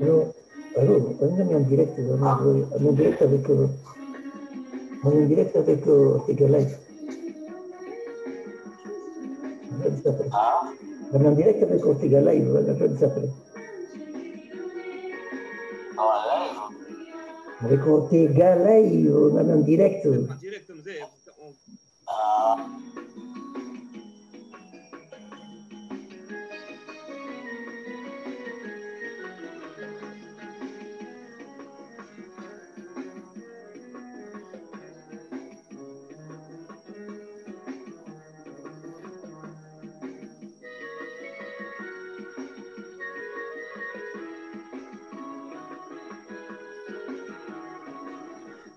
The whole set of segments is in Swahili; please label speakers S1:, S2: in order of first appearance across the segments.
S1: Allô, allô, on est en direct, on est en direct avec, on est en direct avec Ortega Live. On va dire après. On est en direct avec Ortega Live, on va dire après. Avec Ortega Live, on est en direct.
S2: En direct, mzee.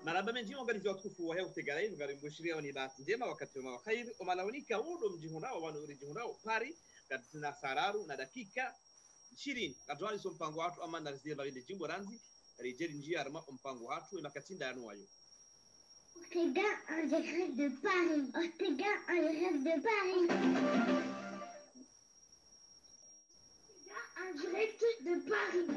S2: Maraba menji organizwa tukufu wa health galai ngari mbushiria ni bahati njema wakati wa khair umalaunika udo mjihunao wanu urijihunao pari katina sararu na dakika 20 katwali so mpango watu ama na zile bali jimbo ranzi rijeri njia arma mpango watu imakatinda yanuayo
S3: Ortega en direct de Paris. Ortega en direct de Paris. En direct de Paris.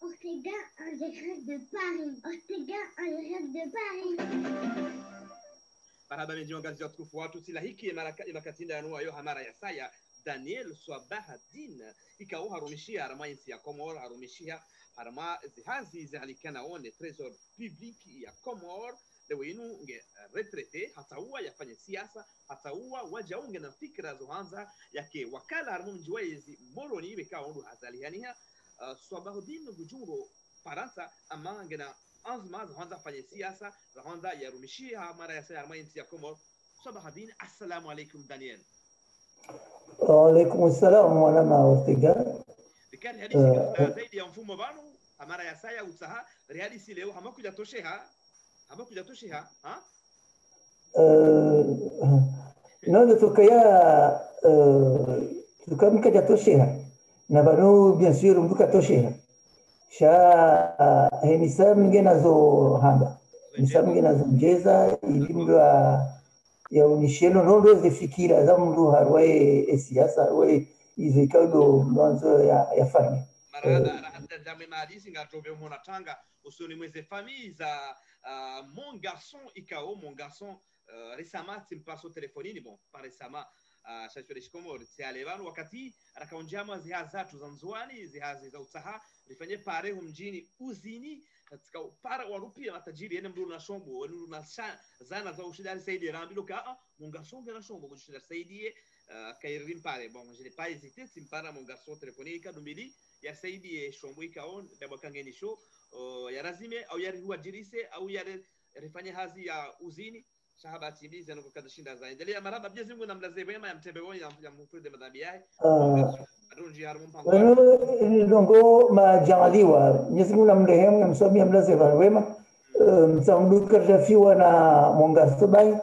S3: Ortega en direct de Paris. Ortega en direct de Paris.
S2: Maraba menji organizwa tukufu watu sila hiki imakatinda yanuayo hamara ya saya Daniel Swabahadin ikawa harumishia harama insi ya Komor harumishia harama zihazi zalikana one trésor public ya Komor lewe inu nge retraité hataua yafanye siasa hataua wajaunge na fikra zohanza yake wakala harmu mjiwezi moroni ibeka ondu hazalihaniha Swabahadin gujuro Faransa ama ngena azma zohanza fanye siasa zohanza yarumishia mara ya saya harama insi ya Komor Swabahadin assalamu alaikum Daniel.
S1: Waalaikum salam mwana ma Ortega.
S2: Bikari hadisi katika zaidi ya mfumo bano amara ya saya utaha hadisi leo hamakuja tosheha ha
S1: non tukaya tukamika jatosheha na bano bien sûr mbuka tosheha sha henisa mingena zo hamba henisa mingena zo njeza ilimwa ya unisheno nondo zifikira za mndu harwaye siasa we izikado mwanzo ya fani
S2: marada dame madisi ngatobe mona tanga usoni mweze famille za mon garçon ikao mon garçon récemment timpaso telefonini bon pas récemment shashwe shikomo tsialevano wakati rakaonjama zihazatu za nzwani zihazi za utaha rifanye pare mjini uzini katika para warupia matajiri ene mdu na shombo wenu na zana za ushidari saidi rambilo ka mon garçon gana shombo ushidari saidi kairim pare bon je n'ai pas hésité timpara mon garçon telefonika dumbili ya saidi shombo ikaon dabo kangeni show ya razime au yari huwa jirise au yari rifanye hazi ya uzini shahaba timiza na kukadishinda zaidi ndio maraba Mwenyezi Mungu namlaze wema ya mtembewoni ya mfurde madhambi yake adonji harmu mpango
S1: ndongo majaliwa Mwenyezi Mungu namrehemu na msomia mlaze wema msamduka rafiwa na Mongaso bai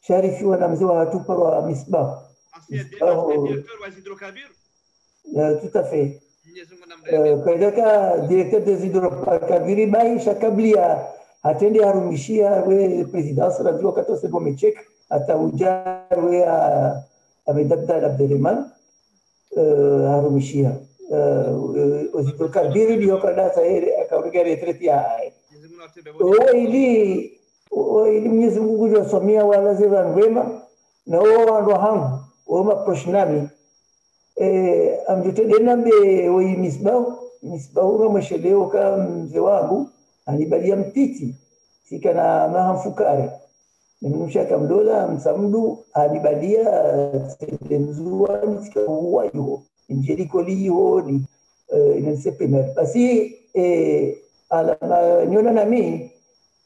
S1: sharifiwa na mzee wa tupa wa Misbah
S2: ancien directeur wa hydrocarbures
S1: tout à fait
S2: Mwenyezi Mungu namrehemu
S1: kaidaka directeur des hydrocarbures bai shakablia atende harumishia we presidence radio 14 bomechek atauja we amedabda Abdelrahman harumishia hydrocarbures ndio kada saere akaongea retraite ya ili Mwenyezi Mungu josomia wala zeva wema na wao ndo hangu wao proshnami amjutende nambe wa misbao msheleo kama mzee wangu anibalia mtiti sikana mahamfukare nimshaka mdola msamdu anibalia mzuani sikawa hiyo injeriko liyo ni inasepemer basi ala niona nami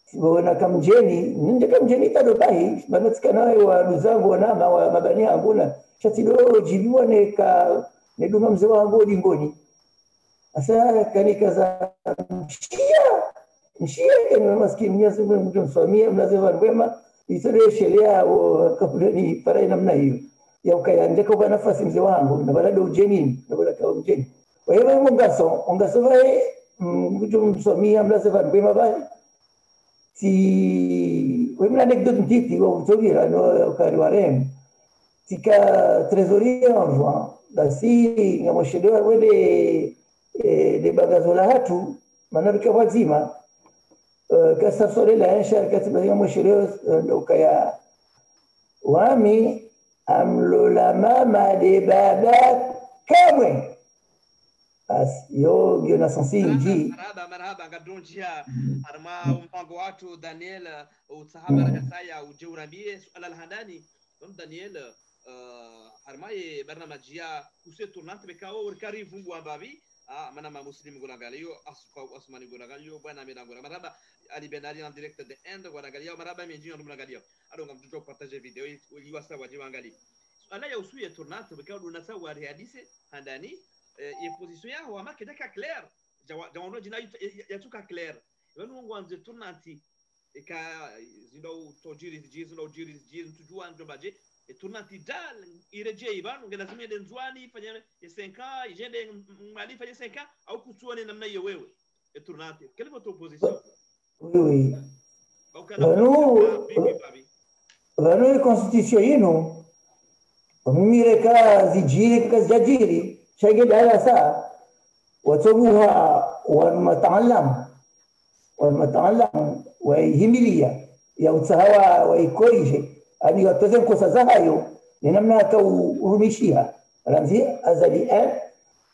S1: siona kamjeni nje kamjeni tadobai banatikana wa ndugu wana wa mabani anguna chatido jibiwa neduma mzee wangu lingoni asa kanikaza mshia ni maskini Mwenyezi Mungu mfamia mnazeva wema itore sheria kabla ni para namna hiyo ya ukaandika kwa nafasi mzee wangu na baada ujeni na baada mjini. Kwa hiyo mon garçon vai msomia mlase van bema vai. Si uma anecdote ntiti wa utovira no kariwarem. Tika trésorier en juin. Basi ngamoshelewa wele de bagazola hatu manarika wazima kasa sore la sharikati bazima moshelewa ndo kaya wami amlola mama de baba kamwe as yo na sensi nji
S2: marhaba ngadonjia arma mpango watu Daniel usahaba rakasaya ujeurambie suala alhandani Daniel armaye barnamajia kuse tournante bekao urkari fungu ambabi mana ma muslim gonagaliyo asuka asmani gonagaliyo bwana mena gona marhaba ali benali en direct de Inde gonagaliyo marhaba menji on gonagaliyo ado ngam tujo partager video ili wasa wajibu angali ala ya usuye tournante bekao dunasa wa réaliser handani et position ya wa marque daka clair jawono jina yatuka clair wanu ngwanze tournante eka zindo tojiri zindo jiri tujua njobaje tournante dal ireje ibanu ngela zimende nzwani fanya 5 ans ijende mali fanya 5 ans au kutuone namna hiyo wewe tournante quelle est votre opposition?
S1: Oui vanu constitution yinu mimire ka zijiri ka jajiri shage dala sa watobuha والمتعلم ويهمليا يا وتسهوا ويكوريجي أني أتزن كوسا هايو لنمنا تو رميشيها رمزي أزالي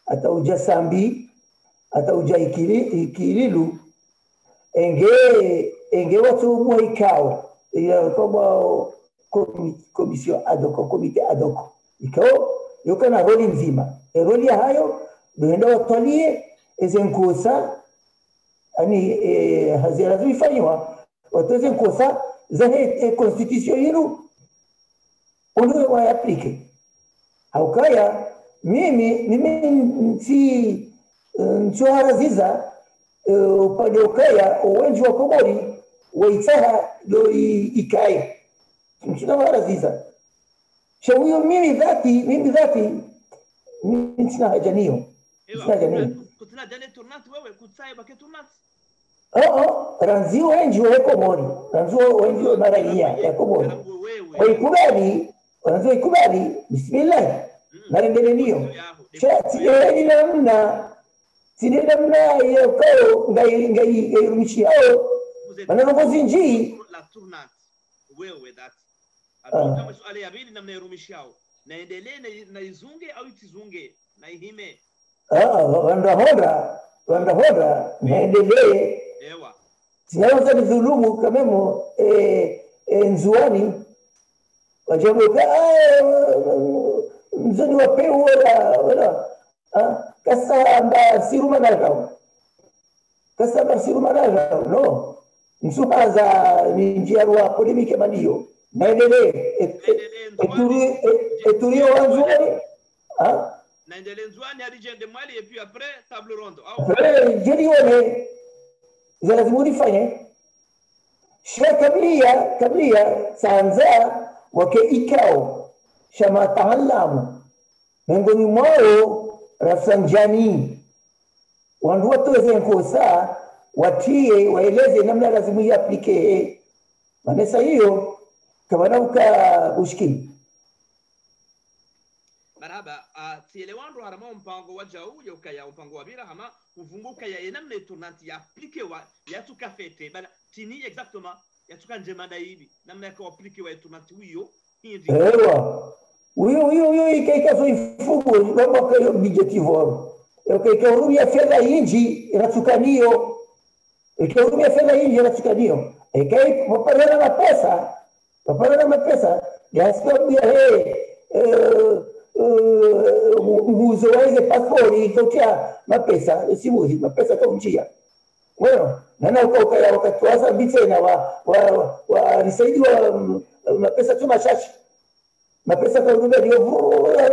S1: أتو جسامبي أتو جاي كيليلو إنجي واتو مويكاو إلى كوبا كوميسيون أدوكو كوميتي أدوكو إكاو يوكنا رولي مزيما الرولي هايو بهندا وطاليه إذن كوسا أني هذه لازم يفهمها وتزن كوسا زهيد constitution yenu ono wa applique au kaya mimi si nchoharaziza upande ukaya uwenji wa komori waitaha do ikaya nchoharaziza shawiyo mimi dhati sina haja niyo
S2: kutina jane tournante wewe kutsaye bake tournante
S1: ranzi wengi wa komori ranzi wengi wa maraiya ya komori waikubali bismillah narendele niyo sine namna ya kao ngai rumishi hao wananongozi njii
S2: la tournante wewe that kama swali ya pili namna ya rumishi hao naendelee na izunge au itizunge na ihime wandahoda naendelee ewa
S1: sinaweza nidhulumu kamemo nzuani wajabuka mzoni wapeu wala kasamba siruma nalao no msuhaza ni njia rwa polemike mandio naendelee eturio wanzuani
S2: naendelee nzuani hadi jende mwali et puis après table ronde
S1: jelione lazima unifanye shia kablia sanza wake ikao shama taalamu miongoni mwao rafsanjani wandu watoze nkosa watie waeleze namna lazima iaplike manesa hiyo kama uka ushiki
S2: marhaba tielewando harama mpango wajau yokaya mpango wabira hama kuvunguka ya namna tournante ya appliquer wa ya tukafete bana tini exactement ya tukanje hivi namna ya appliquer wa tournante hiyo hindi
S1: huyo ikaika so ifugo ngomba kwa objectivo ikaika urumia fedha inji inatukanio ikai maparana mapesa ya sababu ya mbuzo waize passport itotia mapesa simuzi mapesa kwa njia bueno nana ukaya wakatuasa bitena wa risaidi wa mapesa tu machache mapesa kwa ndio ndio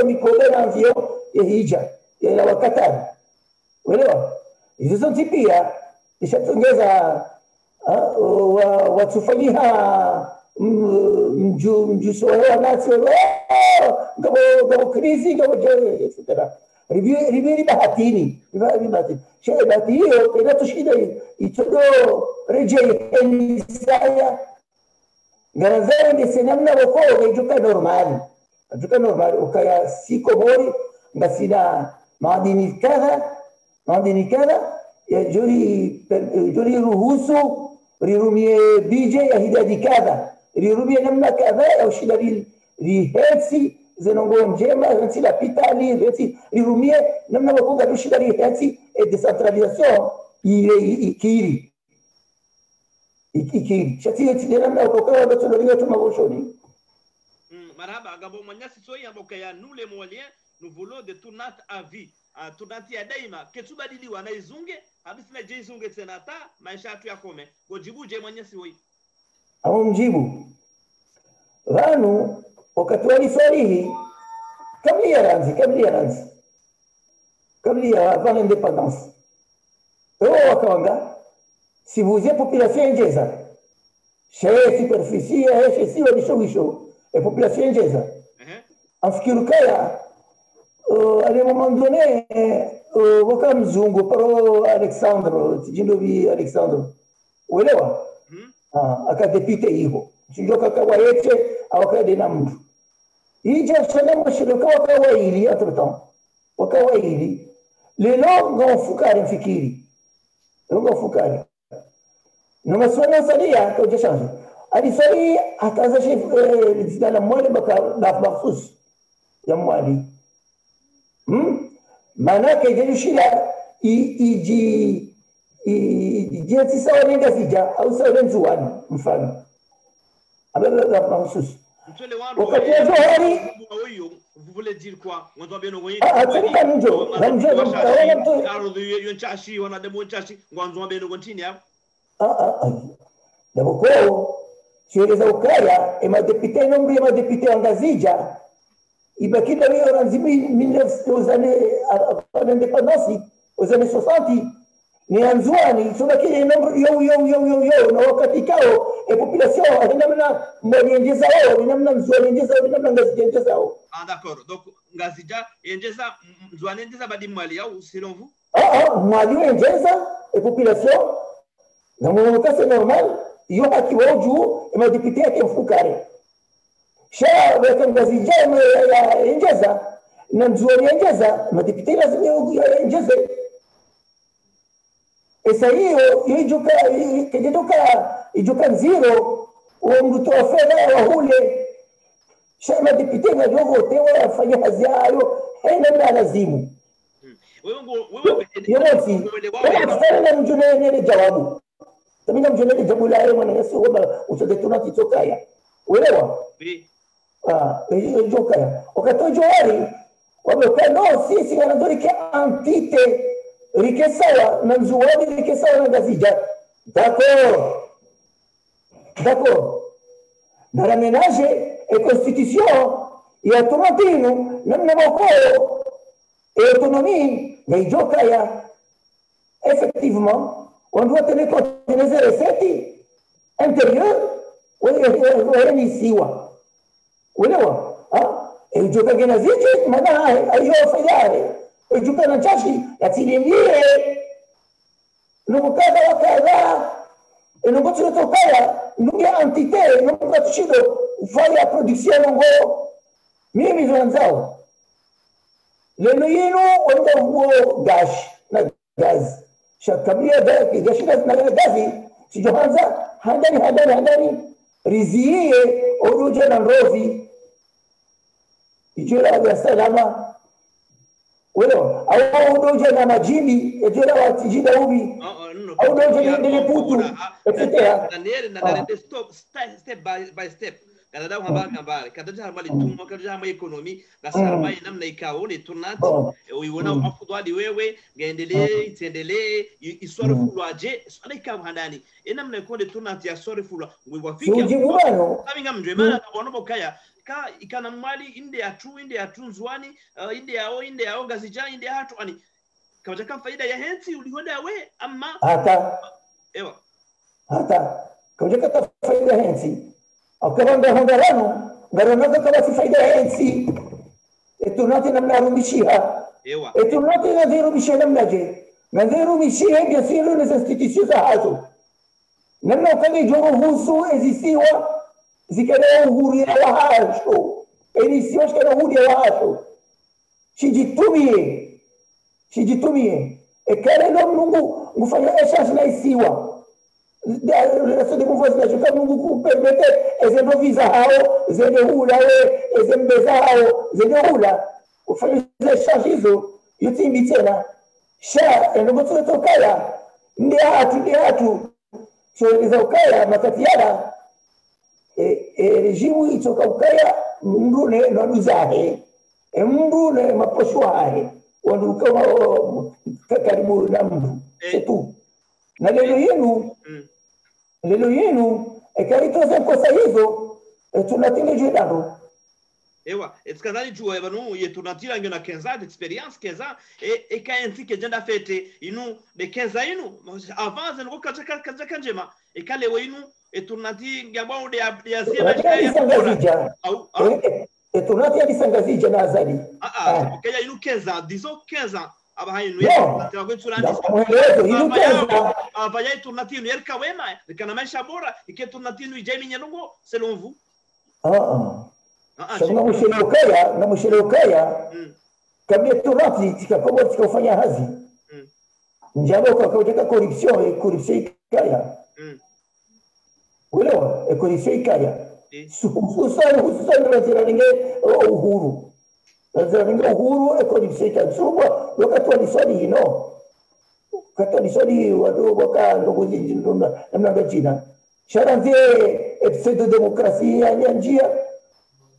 S1: mikoba na ndio hija ya wakatani unaelewa hizo tipia ishatongeza watufanyia mjuso wa nacho kama krizi kama etc rivi bahatini shehe bahati hiyo inatushida itodo rejei enisaya ngarazao ndese namna wako ukajuka normal ukaya siko bori ngasina madini kadha ya juri ruhusu rirumie bije ya hidadi kadha rirumie namna kadha ya ushida rihetsi zenongo njema hensi la pitali hensi rirumie namna wakonga rushida rihetsi et décentralisation ikiri shati tile namna wakoka batulio tumagoshoni
S2: marhaba gabo manyasi soyi amboka ya nous les moyens nous voulons de tournate à vie tournate ya daima ketubadiliwa na izunge habisina je izunge tena ta maisha yetu yakome gojibu je manyasi hoyi
S1: au mjibu vanu wakati walisalihi kabla ya avant l'indépendance wakawanga si vous êtes population njeza chez superficie chez si wadishowisho et population njeza afikirukaya à un moment donné waka mzungu paro Alexandre tijindovi Alexandre uelewa akadepite hiyo sinjoka kawayeche awakade na mtu ija salama shirika wakawaili atretant wakawaili lelo ngofukari mfikiri ngofukari na maswala salia kwa change alisali akaza chef zidana mwale baka na mahsus ya mwali manake jelushila iji sawa nenga sija au sawa nzuani mfano abela mahsus wakati wa Johari
S2: vous voulez dire quoi on doit bien envoyer yonchashi wana demo nchashi ngwanzo bien ngontini hapo
S1: daboko cheleza ukaya emadepite nombre emadepite angazija ibakida hiyo ranzimi 1900 à l'indépendance aux années 60 ni anzuani sobakile nombre yo na wakati kao population namna mwenjeza wao namna mzwanjeza namna ngazijengeza wao
S2: d'accord donc ngazija yenjeza mzwanjeza badi mwali au selon vous
S1: mwali wenjeza population na mwanamke c'est normal yo akiwa juu emadepite yake mfukare sha weka ngazija ya yenjeza na mzwani yenjeza emadepite lazima yenjeze esa hiyo ijuka nziro mtu wa fedha wa hule shama dipite na dogo tewa afanya kazi yao haina lazimu wewe na mjunene jawabu tamina mjunene jawabu la yeye mwana kwamba utadetuna kitokaya uelewa jokaya wakati Johari wamekano sisi wanadhurike antite rikesawa na mzuwani rikesawa na gazija d'accord na la ménage et constitution et autonomie namna boko et autonomie les jokaya effectivement on doit tenir compte des recettes intérieures wenisiwa unaelewa et joka genazije maana ayo fayare ejuka na chashi yatilimie nukada wakada enongotsiro tokaya nunge entité nunga tshido ufanya production ngo mimi zanzao leno yenu wanda huo gash na gaz shakamia gash na gazi sijohanza handani rizie oruja na rovi ijira ya salama welo au doje na majini ejera watijida ubi au doje ndele putu etc
S2: step by step kada dawo hamba kada jahama litumwa kada jahama economy gasarma namna ikawo ni turnati uiona afudwali wewe ngaendelee itendelee iswara fulwaje swala ikawo handani namna ikonde turnati ya swara fulwa ngwafika kabinga mjwe maana kabona bokaya ka ikana mwali inde ya tunzwani inde yao ngazija inde hatu ani kawaja kama faida ya hensi ulihoda we ama
S1: hata kawaja kata faida hensi akabanga hondarano garanaga kama faida ya hensi tunati namna rumishia
S2: ewa
S1: Et tout le monde est dans un Michel Amnadje. Dans un Michel, bien sûr, les institutions à Hazo. Même quand les gens vont exister, si quelqu'un voulait avoir Hazo, et ici, je vais vous dire Hazo. Je dis tout bien. Je dis tout bien. Et quel est l'homme, nous faisons un échange là ici, le reste de mon voisinage, comme vous permettez, ils ont visa, ils ont des roulas, ils ont des roulas, ils ont des roulas. Vous faites des échanges, ils ont invité là. Cher, et nous avons tout le cas, Ndiatu, sur les Okaya, Matatiana, et les Jiwi, sur Okaya, Mbune, Nanuzare, et Mbune, Maposhuae, ou nous comme Kakarimu Nambu, c'est tout. Nalelo yenu ekaritoza kosa hizo tunatile jedaro
S2: ewa etskazali jua banu yetunatila ngena 15 ans d'expérience 15 ans et kaenti ke jenda fete inu de 15 ans inu avant zengo kaza kanjema e kale we inu etunati ngabao de yazia
S1: majika au etunati abisangazija na azali
S2: kaya inu 15 ans disons 15 ans abahainu avaya turnatinu yerka wema kana maisha bora ike turnatinu ijemi nyenungo selon vous
S1: na mshelokaya kabla turnati tikapomo tikafanya hazi njabo kwa kutaka corruption ikaya ulo corruption ikaya hususan waziraninge uhuru Nazaringa uhuru ekodipsika suba wakati waliswali hino wakati waliswali watu waka ndugu zinjinduna namna gachina sharanzie pseudo demokrasia ya njia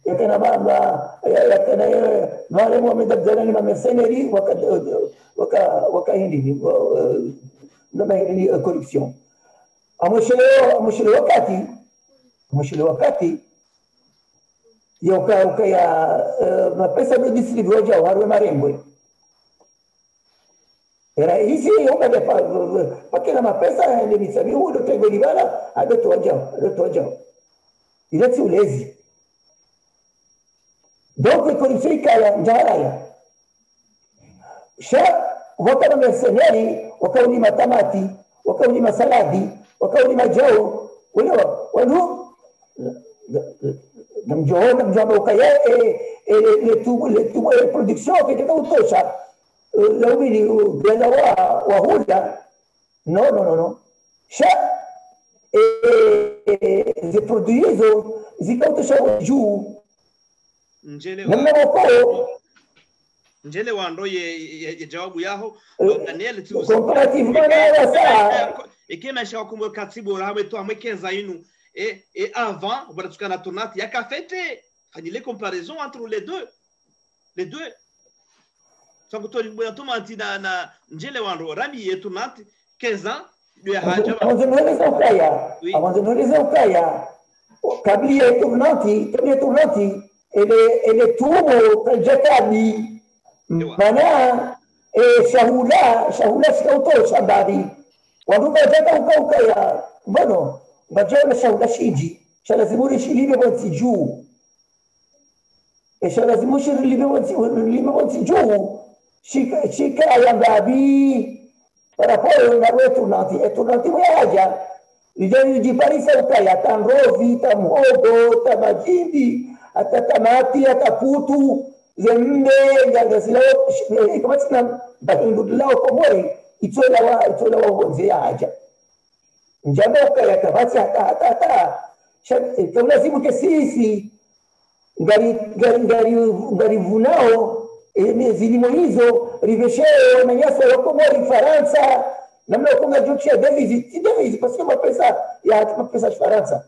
S1: yakana mama yakana wale Mohamed Abdallah ma mercenaires waka hindi na hindi corruption amoshele wakati ya mapesa do distribuiwa jao harwe marembwe era hizi yoka de pakena mapesa ni misabi hudo tego libala adoto jao ile si ulezi donc corruption ikala njaraya sha wakana mercenari wakauni matamati wakauni masaladi wakauni majao wanu namjua ukaya le production katika utosha laubili ganda wa huda no sha ze produits hizo zikautosha juu
S2: njele wando ye jawabu yaho Daniel tu
S1: comparativement na ça
S2: ikemesha wakumwe katibu lawe tu amekeza inu et avant voilà tu kana tonati ya kafete fanyile comparaison entre les deux ça que toi bwana tomati na njele wando rami yetu nati 15 ans de haja
S1: avanzoneleza ukaya kabla yetu nati ele tumo kajakani mana shahula sikauto shabari watu wataka ukaya bado bajana shahula shiji shalazimuri shilibe bonsi juu shalazimuri shilibe bonsi juu shika yangabi para poi na wetu nati waja lijani jiparisa ukaya tanrovi tamhogo tamajindi atatamati ataputu zembe ngazila kama sina bahindulao komoi itola wa bonze haja njaboka yakabati hata kama simu ke sisi ngari vunao zilimo hizo rivesheo na nyasa ya komoi Faransa namna konga jokia Davis parce que mapesa ya Faransa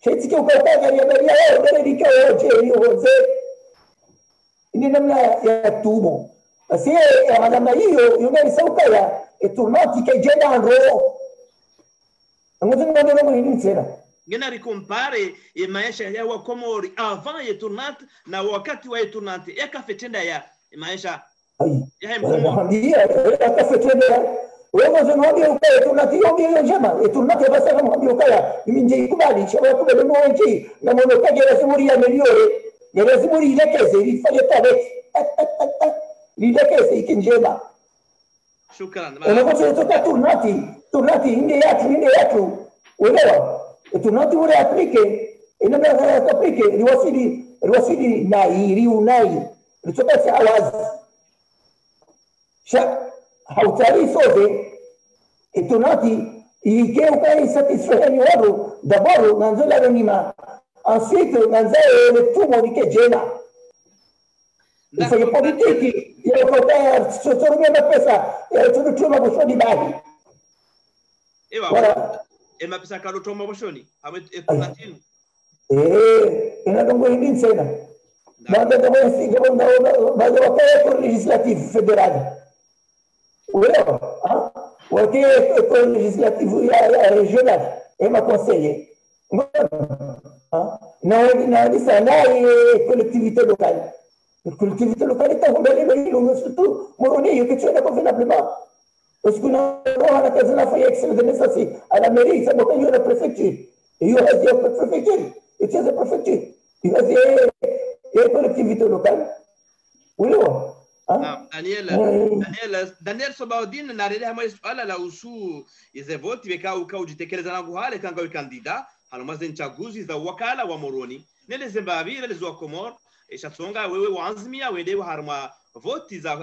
S1: cheti kwa kutaga ya Maria yao ndio dikao je yoze ni namna ya tumo basi namna hiyo yungani saukaya eturmati ke jenaro ndio nini tena
S2: ngena recompare maisha ya wa Komori avant Eturnat na wakati wa Eturnat yakafetenda ya maisha ya
S1: Komori yakafetenda wewe unamwambia ukaya tunatio njema Eturnat basi unamwambia ukaya mimi ikubali shawa kubali mwanchi na mwonokaje lazima ya milioni ya lazima ilekeze ifanye tarehe lidekese ikinjema
S2: shukran
S1: unakosa toka turnati inde yatu uelewa turnati ule aplike inaweza aplike riwasili na riunai richoka cha awazi sha hautari sote turnati ikeuka isatisfaheni waro d'abord nanzola renima ensuite nanzae le tumo dikejena ifanye politiki ya kutoka sotorumia na pesa tunatuma boshoni bahi
S2: ewa ema pesa kalo toma boshoni ame tunatinu
S1: inadongo hindi sana baada kama baada wakati kwa legislative federal uelewa wakati kwa legislative ya regional ema conseiller na sana collectivité locale la collectivité locale est en train surtout Moroni, il y a quelque chose convenablement. Parce que nous avons la case de la faillite de nécessité à la mairie, ça monte à la préfecture. Et il y a la préfecture. Et c'est la préfecture. Il y a la collectivité locale. Oui,
S2: Daniel Sobaudin narelea mwa swala la usu izevoti weka ukaujitekeza nangu hale kanga wikandida hanomaze nchaguzi za wakala wa Moroni nele Zimbabwe nele zwa Komoro eshatsonga wewe wanzimia wende harma voti za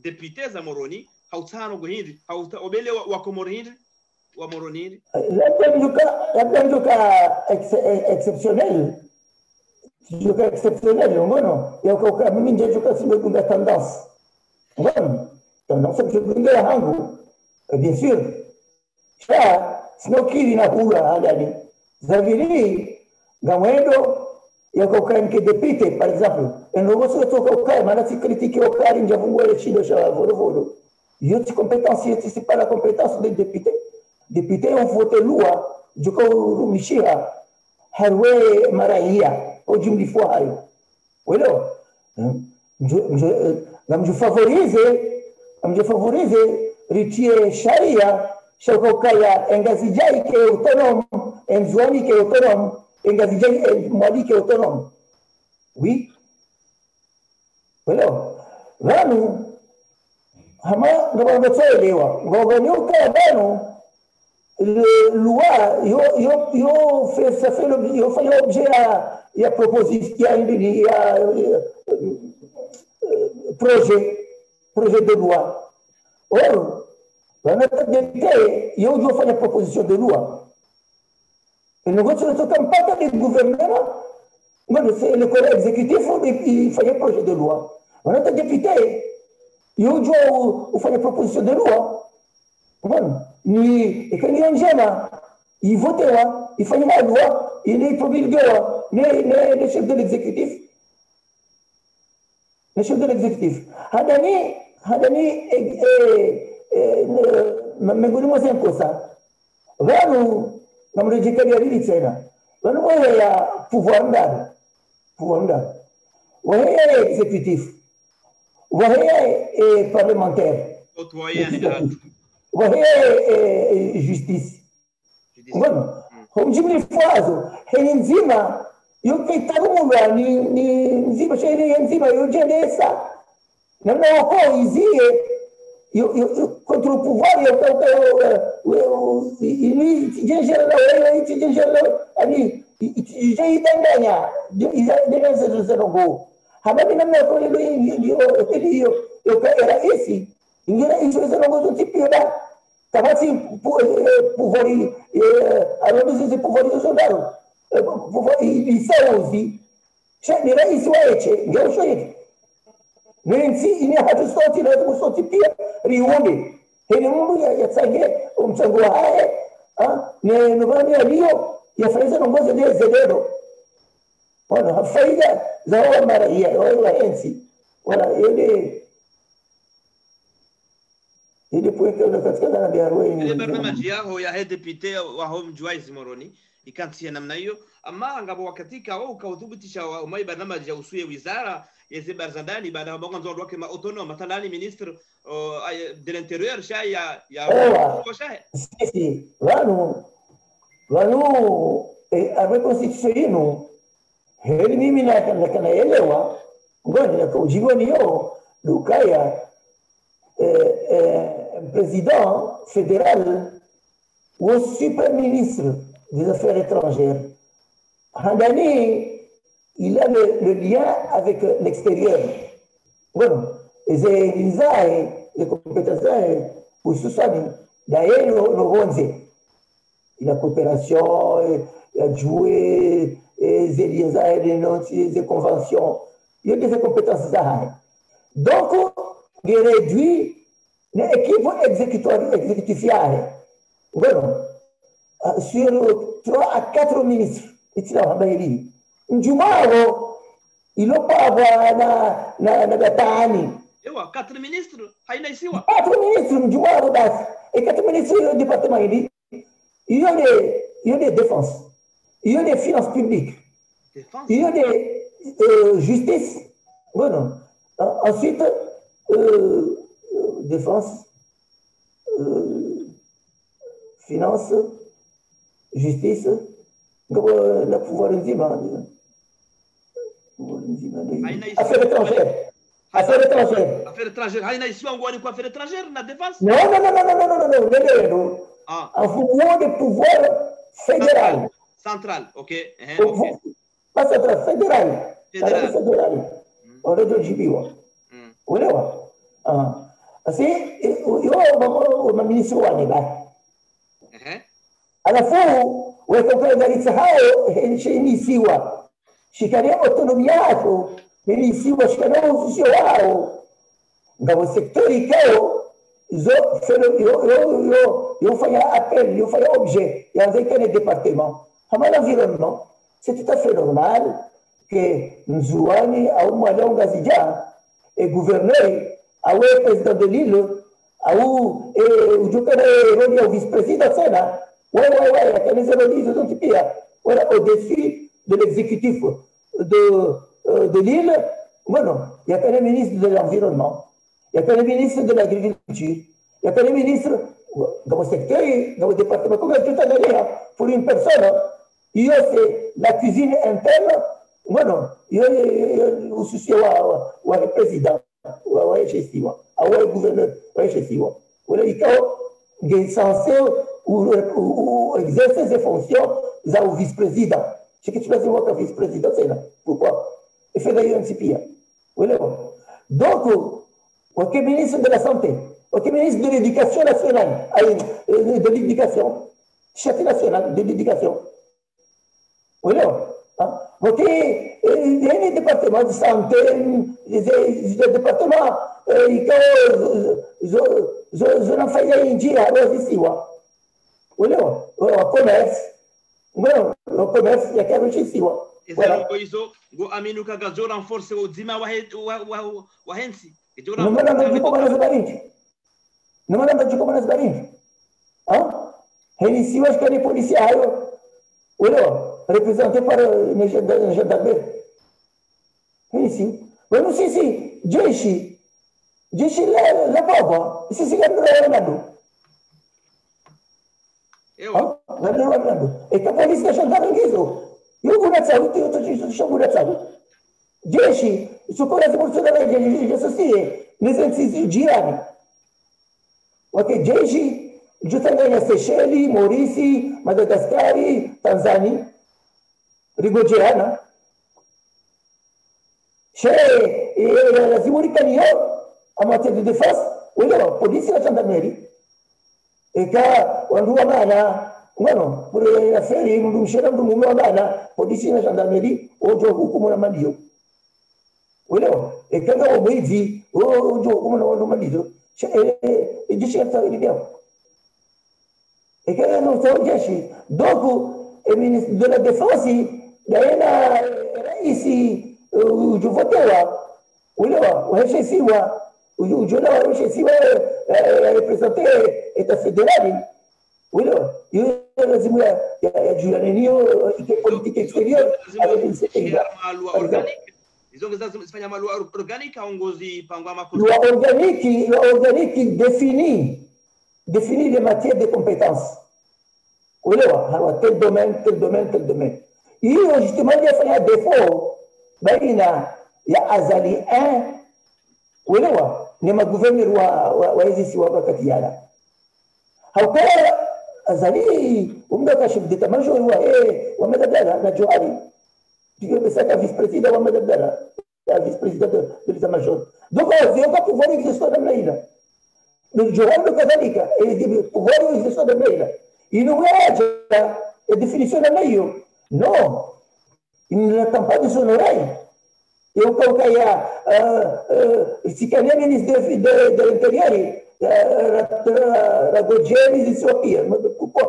S2: député za Moroni hautano guhindi hauta obele wa Komoro hindi wa Moroni hindi
S1: labda nduka exceptionnel nduka exceptionnel ngono ya mimi nje nduka simegunga tendance ngono tendance kugunga hangu bien sûr ça sino kili na hula halali zavili gamwendo yakoka mke député par exemple en rogoso toka mana si critique au car inja vungwe chido sha volo yo ti compétence c'est pas la compétence des députés ont voté loi joko mishira harwe maraia au jumli fo hayo welo je favoriser ritie sharia shakokaya engazijai ke autonome enzwani ke autonome engazijai mwali ke autonome oui welo vanu hama ngabaelewa ngogonyoka vanu loi yo fait l'objet ya proposition ya projet de loi or notre député yo fait une proposition de loi et nous ne pas le gouvernement mais c'est le corps exécutif il fait un projet de loi notre député yo fait une proposition de loi ni njema il vote il fait la loi il est promulgué le chef de l'exécutif hadani mengoni mwa kosa vanu namrejekalia lili tena vanu ya pouvoir ndani wa exécutif wa parlementaire justice ngono homjimli fazo heni nzima yokitarumula ni nzima sheri nzima yojelesa namna wako izie contre le pouvoir ili tijengera wewe tijengera ani tijidanganya iza zerogo habari namna kwa hiyo era isi ingira hizo zerogo tipioda kabati pouvoir alors des pouvoir soldado pouvoir isauzi shanira iswaeche ndio shoyeke nensi ini hatusoti na kusoti pia riunde hili mungu yatsange umchango hae ne nubani aliyo yafaiza nongoza ndio zededo wana faida za wa maraia wa ensi wala ile poeka na katika na biarwe
S2: ile barnamaji yao ya député wa home Joyce Moroni ikantia namna hiyo ama ngabo wakatika wao kaudhubitisha wa barnamaji ya usuye wizara yeze barzandani baada ya mwanzo wake ma autonome mathalani ministre de l'intérieur shaya ya
S1: sisi wanu avec constitution yenu heli mimi na kana elewa ngoni na kujibu niyo Lukaya, un président fédéral ou super ministre des Affaires étrangères. Handani, il a le lien avec l'extérieur. Bueno, les compétences pour ce soit d'ailleurs le Ronze. La coopération, il a joué, les conventions, il y a des compétences. Donc, il réduit l'équipe exécutive. Bueno, sur 3 à 4 ministres, Njumaro, il n'a pas avoir na Gatani.
S2: 4 ministres, haina isiwa.
S1: 4 ministres, Njumaro das. Et 4 ministres du département, il y a des défenses, il y a des finances publiques, il y a des justice. Bueno, ensuite, défense, finance, justice, le pouvoir intime. Affaires étrangères. Affaires étrangères.
S2: Affaires étrangères. Haina isiwa ngwani kwa affaires étrangères na défense?
S1: Non. En fonction du pouvoir fédéral.
S2: Central, ok.
S1: Pas central, fédéral. Fédéral. On est de Jibiwa. Vous voyez? C'est le ministre Waniba. À la fois, on est en train de initier shikaria autonomia yako nilisiwa shikana usio wao ngabo sektori kao yo fanya appel yo fanya objet il y avait qu'un département ama l'environnement c'est tout à fait normal que Nzouani au mwana ngazija et gouverneur au président de l'île au ujukana roni au vice-président sana ouais kanisa roni zote pia voilà au-dessus de l'exécutif de l'île, bueno, il n'y a pas le ministre de l'Environnement, il n'y a pas le ministre de l'Agriculture, il n'y a pas le ministre dans mon secteur, dans mon département, comme tout à l'heure, pour une personne, il y a la cuisine interne, bueno, il y a le président, le gouverneur, il est censé exercer ses fonctions au vice-président. C'est que tu vas voir qu'un vice-président, c'est là. Pourquoi? Il fait d'ailleurs un CPA. Donc, OK, ministre de la Santé, OK, ministre de l'Éducation nationale, de l'Éducation, chef national de l'Éducation. OK, il y a des départements de santé, des départements, je n'en fais rien dire alors ici. Commerce. Bueno, no comércio ya quero chisiwa.
S2: Voilà. Isso, go aminu kaga jo renforce o dima wa hensi.
S1: Não manda de como nas barinti. Não manda de como nas barinti. Reniciu acho que é policial. Olha, representante para a gendarmerie. Reniciu. Mas não sei se Jeshi la baba, se se ganhou e que a polícia está chegando isso. Eu vou na saúde, eu estou na saúde. Jeshi, se o coração por cima da gente, já associa, nesse dia. Ok, Jeshi, já está ganhando Seychelles, Maurício, Madagascar, Tanzânia, Rigogiana. Chez les Mauritaniens, en matière de défense, oui, la police et la gendarmerie. Et quand on doit bueno, pour la faire, nous nous cherchons de nous police et la gendarmerie, au jour où on a mandio. Oui, et quand on me dit, au jour où on a mandio, et je cherche à l'idée. Et quand on s'en donc, le ministre de la Défense, il y a ici, je vote là, oui, là, on est ici, je l'ai représenté l'État fédéral. Oui, là, il y a du politique extérieure avec une CPI.
S2: Loi
S1: organique qui définit les matières de compétences. Oui, là, alors tel domaine. Il y a justement des défauts. Il y a Azali 1. uelewa ni maguvernor wa hizi si wakati yana haukaya azali umda ka chef d'état major wa madadala na Johari digo besaka vice président wa madadala la vice président de l'état major donc on va pouvoir exister dans la الجواب كذلك pouvoir exister dans la il nous a la définition de meilleur non il n'attend pas de son oreille et au cas il y a si quelqu'un ministre de l'intérieur la Godjeri di Sofia, ma pourquoi?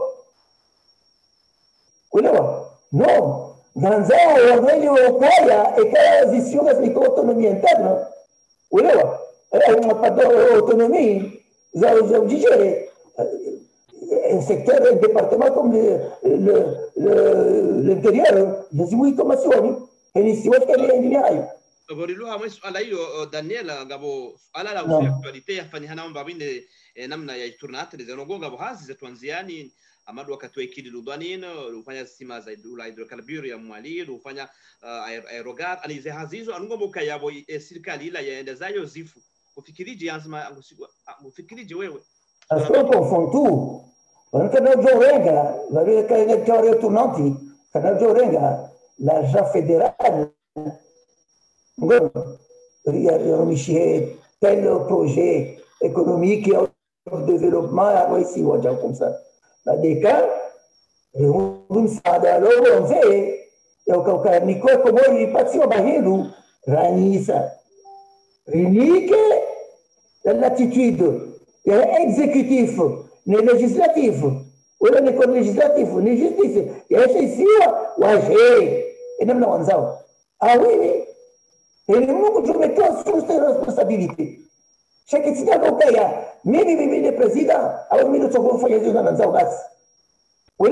S1: Non, ganzao wangali wakwaya ikazisionga ziko autonomia interna. Uelewa? Unapata autonomia za ujijere un secteur, un département comme l'intérieur, lazima ikomasoni. Ni siwezi kali hayo.
S2: Borilu hamwe swala hiyo Daniel ngabo swala la actualite yafanya nao mbabinde namna ya tournate des nogonga bohazi za tuanziani amadu wakati wa ikidi lubanin ufanya sima za hydrocarbure ya mwali ufanya aerogar alize hazizo anungombo kayabo serikali ila yaenda zayo zifu ufikirije yanzima ufikirije wewe
S1: asko confond tout on kana jorenga la kana teoria tournante kana jorenga l'argent fédéral remercier tel projet économique et de développement ici comme ça. La déca, on s'adapte alors on fait et au cas où Nico comme il passe au barreau ranisa unique l'attitude exécutif ne législatif ou le législatif ne justice et c'est ici ouais et même dans ça ah oui et le monde que je mets sous ses responsabilités. Chaque étudiant au Kaya, même le président, alors nous sommes foyers dans la zone. Oui,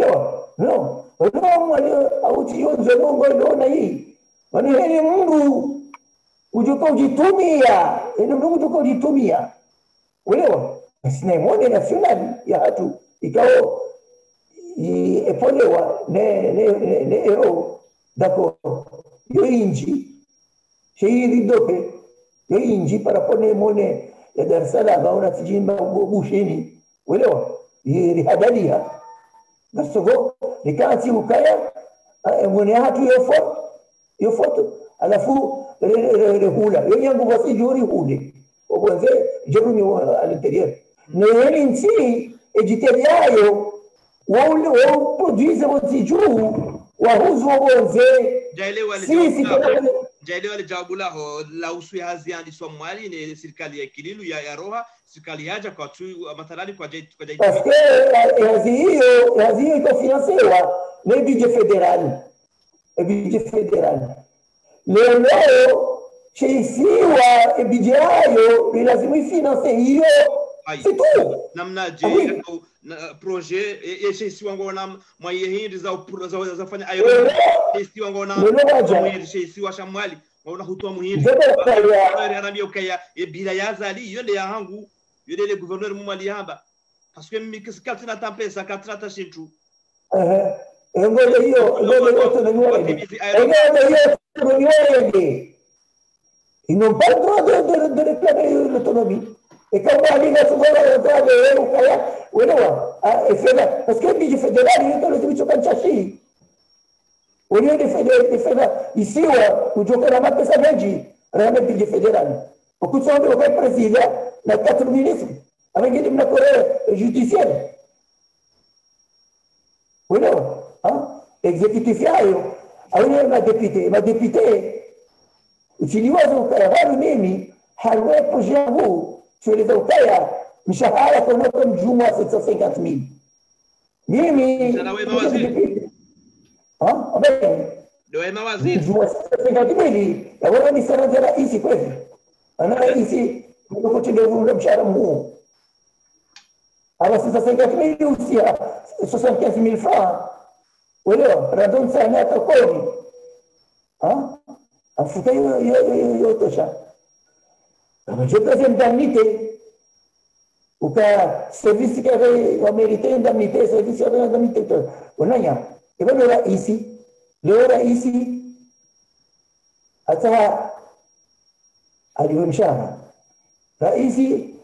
S1: non, moi, à Outillon, je n'en vois pas naïf. On est les monde où je dis Tomia, et le monde où je dis Tomia. Oui, c'est un monde national, il y a tout. Et quand il est pour les héros, d'accord, il y a Inji. Shei dope yo inji para pone mone ya Dar es Salaam au tijimba busheni uelewa hii hadalia nasogo nikati ukaya mone hatu yo foto alafu hula yo yangu basi juri hule ogonze juruni à l'intérieur ne yelinsi ejiteliayo wao produise wotiju wa huzu ogonze sisi Jaelewa alijawabu lao la uswi hazi andi Somali ni serikali ya Kililu ya Roha serikali haja kwa tu mathalani kwa jaiti parce que hazi hiyo iko financewa na budget federal leo chisiwa budget hayo ni lazima ifinance hiyo c'est tout namna je projet chisiwa ngona mwa yehindi za fanya ayo chisiwa ngona mwa chisiwa shamwali ngona hutoa muhindi anambia ukaya bila yazali yonde ya hangu yonde le gouverneur mumali hamba parce que mikisi na tampesa katrata shintu ngole hiyo autonomie ils n'ont pas le droit de réclamer l'autonomie. Et quand on arrive à ce moment-là, parce que le budget fédéral, il est dans le budget de au lieu de faire ici, où je peux ramener ça bien, ramener le budget fédéral. Beaucoup de gens ont le président, les 4 ministres, avec une corée judiciaire. Oui, non. Exécutif, ma députée, uchiliwaza ukayavali mimi halwe projet yangu tueleza ukaya mshahara kwa mwaka mjumla 750,000 mimi ndio mawaziri mjumla 750,000 ya wala ni sana za rais kweli ana rais ndio kutendea mshahara huu ala 750,000 usia 75,000 francs wala radon sana takoni afuta yo tosha je peux indemnité ou ka service que va mériter indemnité service indemnité on a et ben là ici ata alivyo mshahara raisi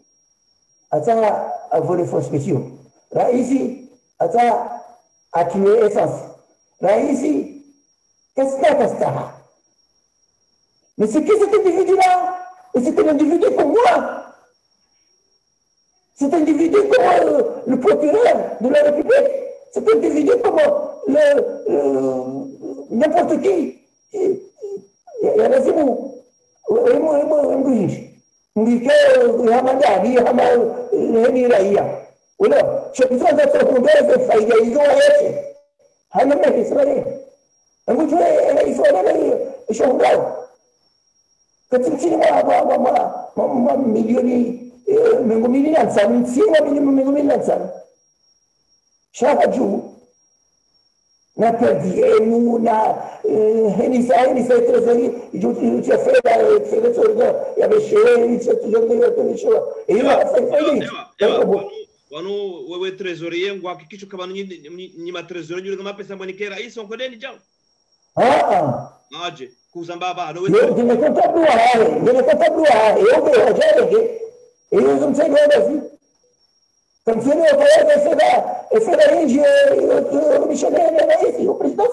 S1: ata avole fonds spéciaux, raisi ata attirer essence, raisi qu'est-ce. Mais c'est qui cet individu-là? Et c'est un individu comme moi. C'est un individu comme le procureur de la République. C'est un individu comme n'importe qui. Il y a des mots. milioni milioni lanzano insieme a milioni lanzano shaka giù na perdi e una Henisa trezori giù ci feda feda ya beshe ci e io
S2: wanu wewe trezorier ngo hakikisho kama ni matrezorier ndio kama pesa mwanikera rais on kodeni jao aje kuzambaba no
S1: wewe ndio kontabua eu vou aje eles não sei nada assim. Então, se eu vou fazer a Índia, eu me chamei a esse, o presidente.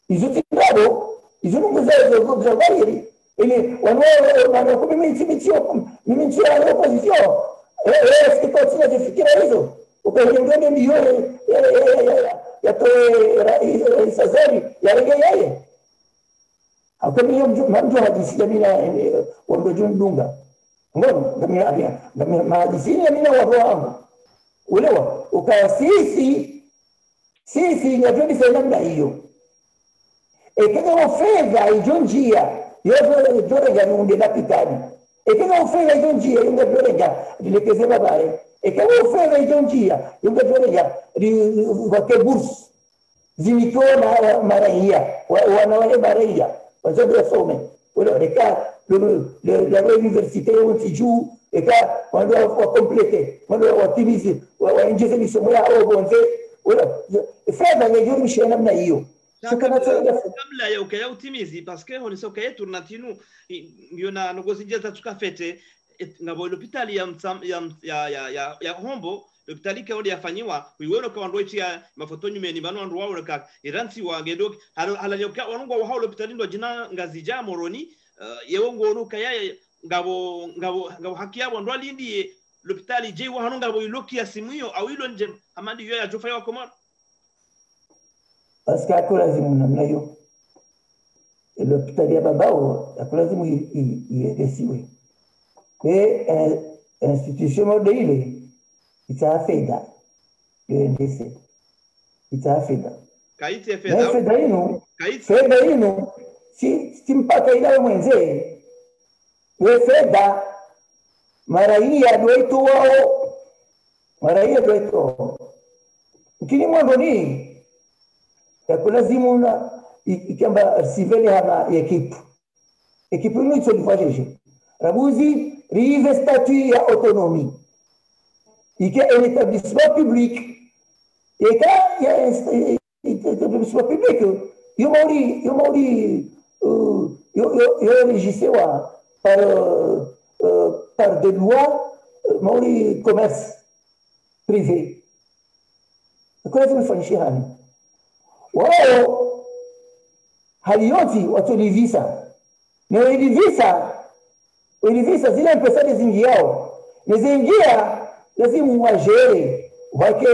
S1: Isso é claro. Isso não precisa jogar ele. Ele, como me mentiu a oposição. É que continua de ficar isso. O presidente me enviou, já estou em Sazari, já ganhei. Agora, eu não disse que a minha, quando eu dunga. Ngono ngamia maadisini ya mina watu wangu ulewa ukaya sisi nyajoni sa namna hiyo ekega ofedha ijonjia yozo jorega nunde lapitani ekega ofedha ijonjia yunga jorega dilekeze babaye ekega ofedha ijonjia yunga jorega wake burs zimitona maraia wanawe maraia wazobe wasome ulewa deka la université où tu joues et quand on doit compléter on doit optimiser on injecter les soins au bon voilà faire dans les jours michel namna hiyo
S2: kabla ya ukaya utimizi parce que on sio kaya tunatinu ndio na ngozinje tukafete ngabo hospitali ya Hombo hospitali kaodi yafanyiwa wiwero kwa ndo ya mafoto nyumeni bano ndo wao ka iransi wa gedo halalyoka wanungwa wa hospitali ndo jina ngazija moroni yewongo ruka ya ngabo haki yabo ndo alindi l'hôpital je wa hanunga bo iloki ya simuyo au ilo nje amandi yo ya jofa ya komoro
S1: parce que akolazimu namna hiyo l'hôpital ya babao akolazimu yesiwe que institution modele itafeda ndese itafeda
S2: kaiti feda
S1: feda ino si mpaka ila mwenze we feda maraia doito wao maraia doito kini mwando ni yakulazimu na ikamba sivele hama equipe nous il faut faire rabuzi rive statut ya autonomie il y a un établissement public et quand il y a un établissement public yo mori régissé par des lois mori commerce privé quoi ça me fait chier wao halioti watolivisa na ilivisa zile pesa zizingiao nizingia lazima wajere wake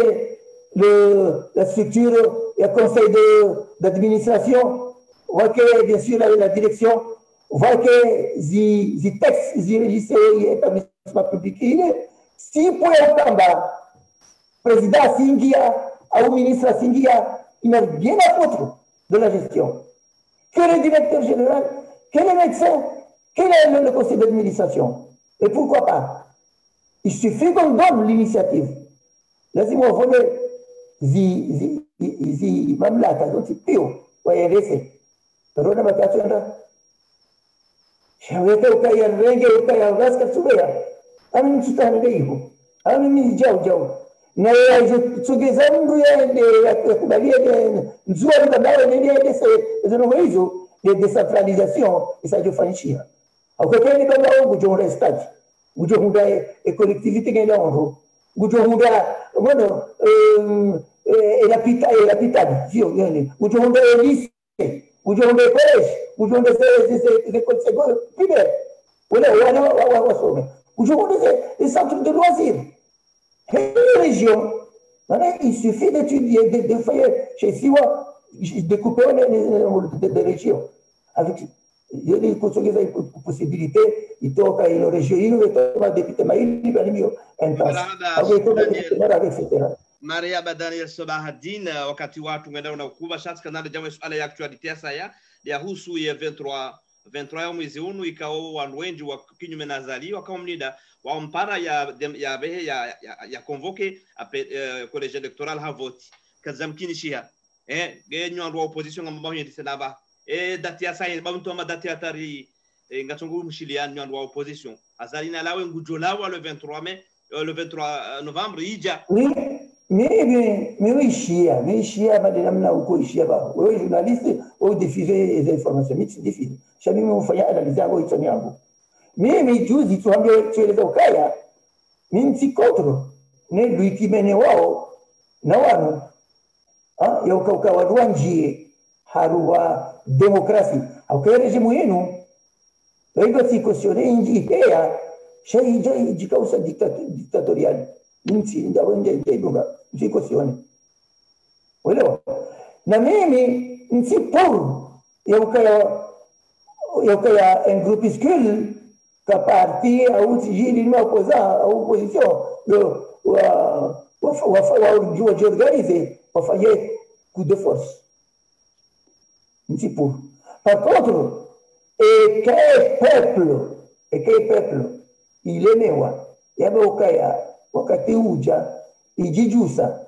S1: la structure le conseil d'administration wake bien sûr la direction wake zi texte zi registre établissement public ile si pour kamba président singia au ministre singia il n'a rien à foutre de la gestion. Que le directeur général, que les médecins, que le conseil d'administration. Et pourquoi pas? Il suffit qu'on donne l'initiative. Laissez-moi voir zi mamlaka zote pio waeleze. Rona makachanda. Shaweta ukaya renge ukaya vaska subea. Ami mtutana hivyo. Ami mijao. Na yajitsugeza mndu yende yakubalia nzuri badala nende zino hizo de décentralisation isajofanyishia akokeni baba wangu John Restati Ujunda e collectivité ngene onro. Ujunda bueno e la pitadi, zio ngene. Ujunda e lycée, ujunda e collège, ujunda se consegue primaire. Voilà wasome. Ujunda e centre de loisirs. Et les régions, il suffit d'étudier, de faire chez Siwa, découper des régions. Avec les possibilités, il toque à une région, il va député, mais il va mieux intense.
S2: Mariaba Daniel Sobahadin, wakati watu ngenda unakuba shati kanada jamu suala ya actuality ya saya ya husu ya 23 ya mwezi unu ikao wanwenji wa kinyume na zali wakao mnida wa mpara ya convoqué collège électoral ha vote kazamkini shia genyo wa opposition ngamba baho yendise naba date ya sai ba mtu ama date ya tari ngatongo mshilian nyo wa opposition azali na lawe ngujolawa le 23 mai le 23 novembre ija
S1: mais chia madame uko chia ba wewe journaliste au diffuser les informations mix diffuser chami mfanya analyse yangu itani yangu mimi juzi tuambie tueleza ukaya mimi si contre ne lui kimene wao na wanu ya ukauka wadwanji haruwa demokrasi au kwa regime yenu ndio si cautionner inji ya shay jikausa dictatorial nchi ndio ndio jikosione uelewa na mimi nchi pour ya ukaya un groupuscule ka parti au tijili ni opposition wa organiser wafanye coup de force nchi pour par contre et quel peuple il emewa yabe ukaya wakati uja ijijusa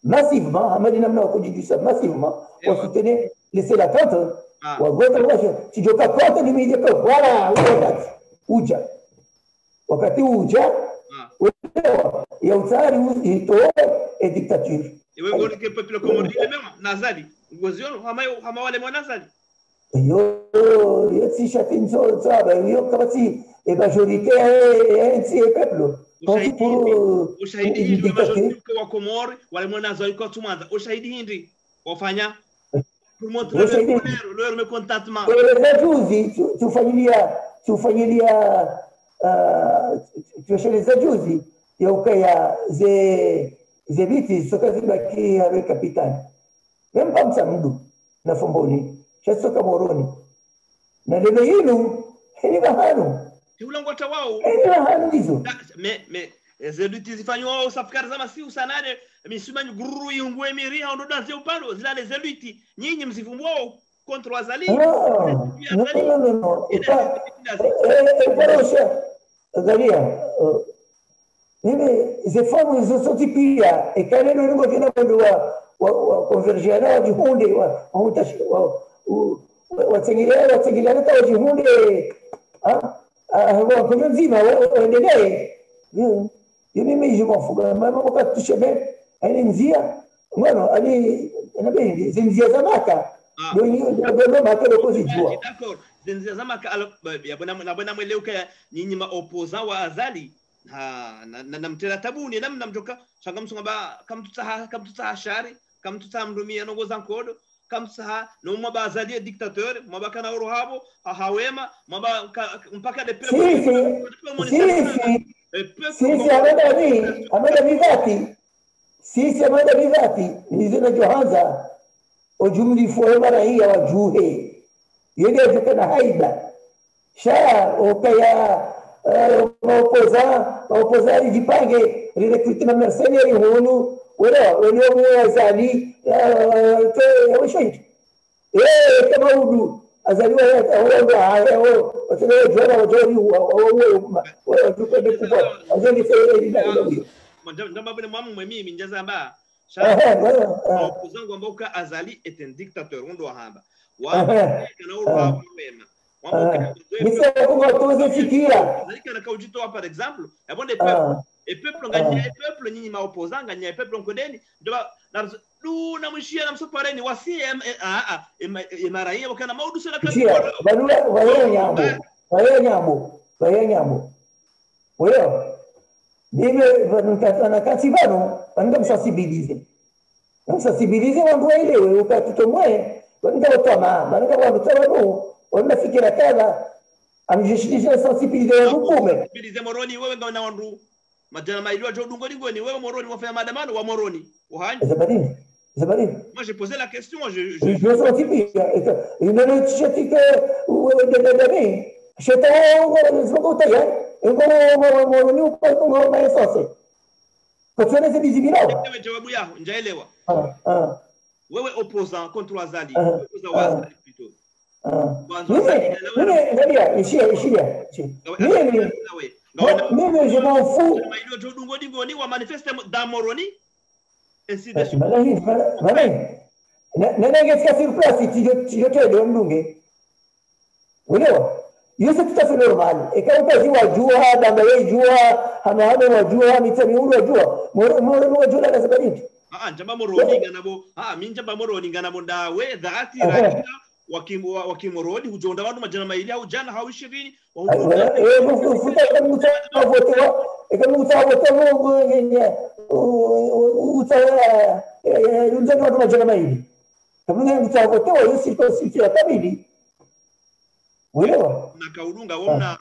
S1: massivement amadi namna wakujijusa massivement wa soutenir laisser la tente wa vote si joka contre l'immédiat voilà uja wakati uja ya utari ito e dictature
S2: iwe ngoni ke peuple komori le même nazali ngozio hama wale mwana nazali
S1: yo si chatinzo zaba yo kabati e majorité e peuple
S2: ushahidi hindi majorité wa komori wale mwana nazali kwa tumanza ushahidi hindi wafanya pour montrer leur mécontentement tufanyilia tuwasheleza juzi ya ukaya ze biti soka zibaki hawe kapitani memba msamdu na fomboni chasoka moroni na lelo hinu hini bahanu tulangota wao
S1: hini bahanu hizo
S2: me zeluti zifanyo wao safari zama si usanane misumanyu guru yungwe miri hao ndo danse upando zilale zeluti nyinyi msifumu wao contre wazali
S1: no Galia, mimi zefamu zisotipia ekalelo ngo tena ndo wa convergera de hunde wa watengelea ta jihunde wa kwa nzima waendelee mimi je m'en mama wakati tushebe ani nzia mwana ali nabii zinzia zamaka ndio makelo kuzijua
S2: d'accord zinzia zamaka ya bwana mweleuka nyinyi ma opposant wa azali na mtela tabuni namna mtoka changamsonga ba kamtutaha shari kamtutaha mrumia nogo zankodo kamtutaha no mwaba azali dictateur mwaba kana uruhabo hawema mwaba mpaka de
S1: sisi amada vivati nizina johanza ojumli fuwe mara hii ya wajuhe yende ajukana haida sha okaya maopozari jipange rirekriti na mercenari hunu wene mwazali yaweshoiti kama udu azaliwa wawanga haya watelewe juana wajori wajukende kubwa azali seyeri na ilawio
S2: ndamba bune mwamu mwemi minjaza amba opposant gwamboka azali est un dictateur ondo hamba wa kana uruhabo wema
S1: Misa kunga tuweze fikira.
S2: Zalika kaujitoa par exemple, yabonde peuple. Et peuple nganya peuple nyinyi ma opposant nganya peuple nkodeni ndoba na mshia na msopareni wasi maraia wakana maudu sana kazi.
S1: Badula waya nyambo. Wewe mimi wanakati bano wanamsensibiliser. Namsensibiliser wangu waelewe ukatutomwe wanatama wanatama wanafikira kadha amjishirisha sensibiliser wangu kume.
S2: Sensibiliser moroni wewe ngao na wandu. Majana mailiwa jodungo ngoni wewe moroni wafanya maandamano wa moroni. Uhanje.
S1: Zabadini.
S2: Moi j'ai posé la question,
S1: je sensibiliser. Il ne chati que de chata zoko tayari. Ngo moroni uko na essence. Kwa sababu c'est visible.
S2: Wewe jawabu yako njaelewa. Wewe opposant contre Wazali, opposant Wazali plutôt.
S1: Ndio, ishia. Mimi je m'en fous.
S2: Mailiwa jodungo ngoni wa manifeste dans moroni. Ainsi de suite.
S1: Malai. Nenegesikia sur place tijotedo mdunge. Unaelewa? Hiyo c'est tout à fait normal. Et quand tu wajua danga wajua hamahame wajua mitamiulu wajua moro wajua na sababini.
S2: Njamba moroni nganabo mimi njamba moroni nganabo ndawe dhati raia wakimorodi hujonda watu majana maili au jana hau 20
S1: futa kama utavotewa ngenya utawa watu majana maili kama utavotewa hiyo sio kamili. Uelewa?
S2: Na kaulunga wona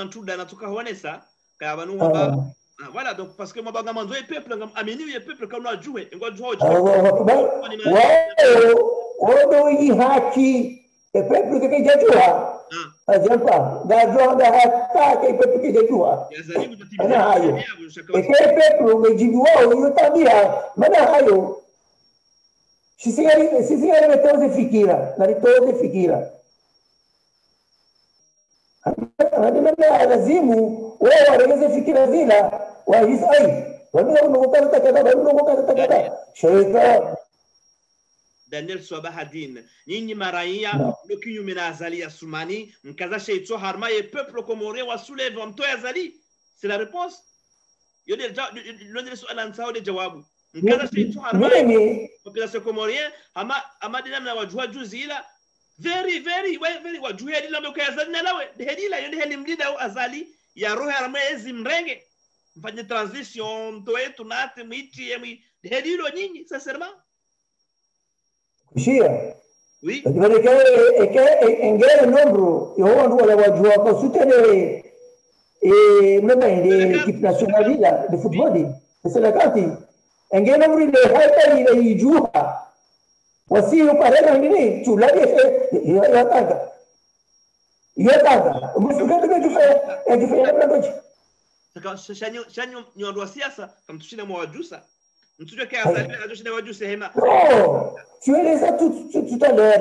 S2: ntuda natoka honesa kaya banu ba voilà donc parce que mabaga manzo e peuple amini e peuple quand on jouer ngo jouer
S1: wao hii haki e peuple que jajua ajampa gajonda hata ke peuple que jajua ana hayo e peuple umejibu wao hiyo tabia maana hayo sisi metoze fikira na litoze fikira lazimu wao waregeze fikira zila wahisi wanukata kadha shirika
S2: Daniel Swabahadin nyinyi maraia no kinyume na Azali ya Soumani mkaza sheitso harma et peuple comorien wa soulève en toi Azali c'est la réponse yo le swala nsao de jawabu mkaza sheitso harma population comorien ama dina na wajua juzi ila very wajua dina mko Azali na lawe hedila yo heli mlida Azali ya roho harma ezi mrenge mfanye transition to etu nate mwiti yemi hedilo nyinyi sincèrement.
S1: Shia. Oui. Perché engere nombro io wala wajua kwa sutene mnene equipe nationale de football c'est la kati engere nombro ile haita ile ijua wasio parega nini chulani yataka msukate kwa kifanya na doji
S2: saka shanyo nyondo siasa kamtushina mwa wajusa. Tu veux
S1: tu es ça tout à l'heure.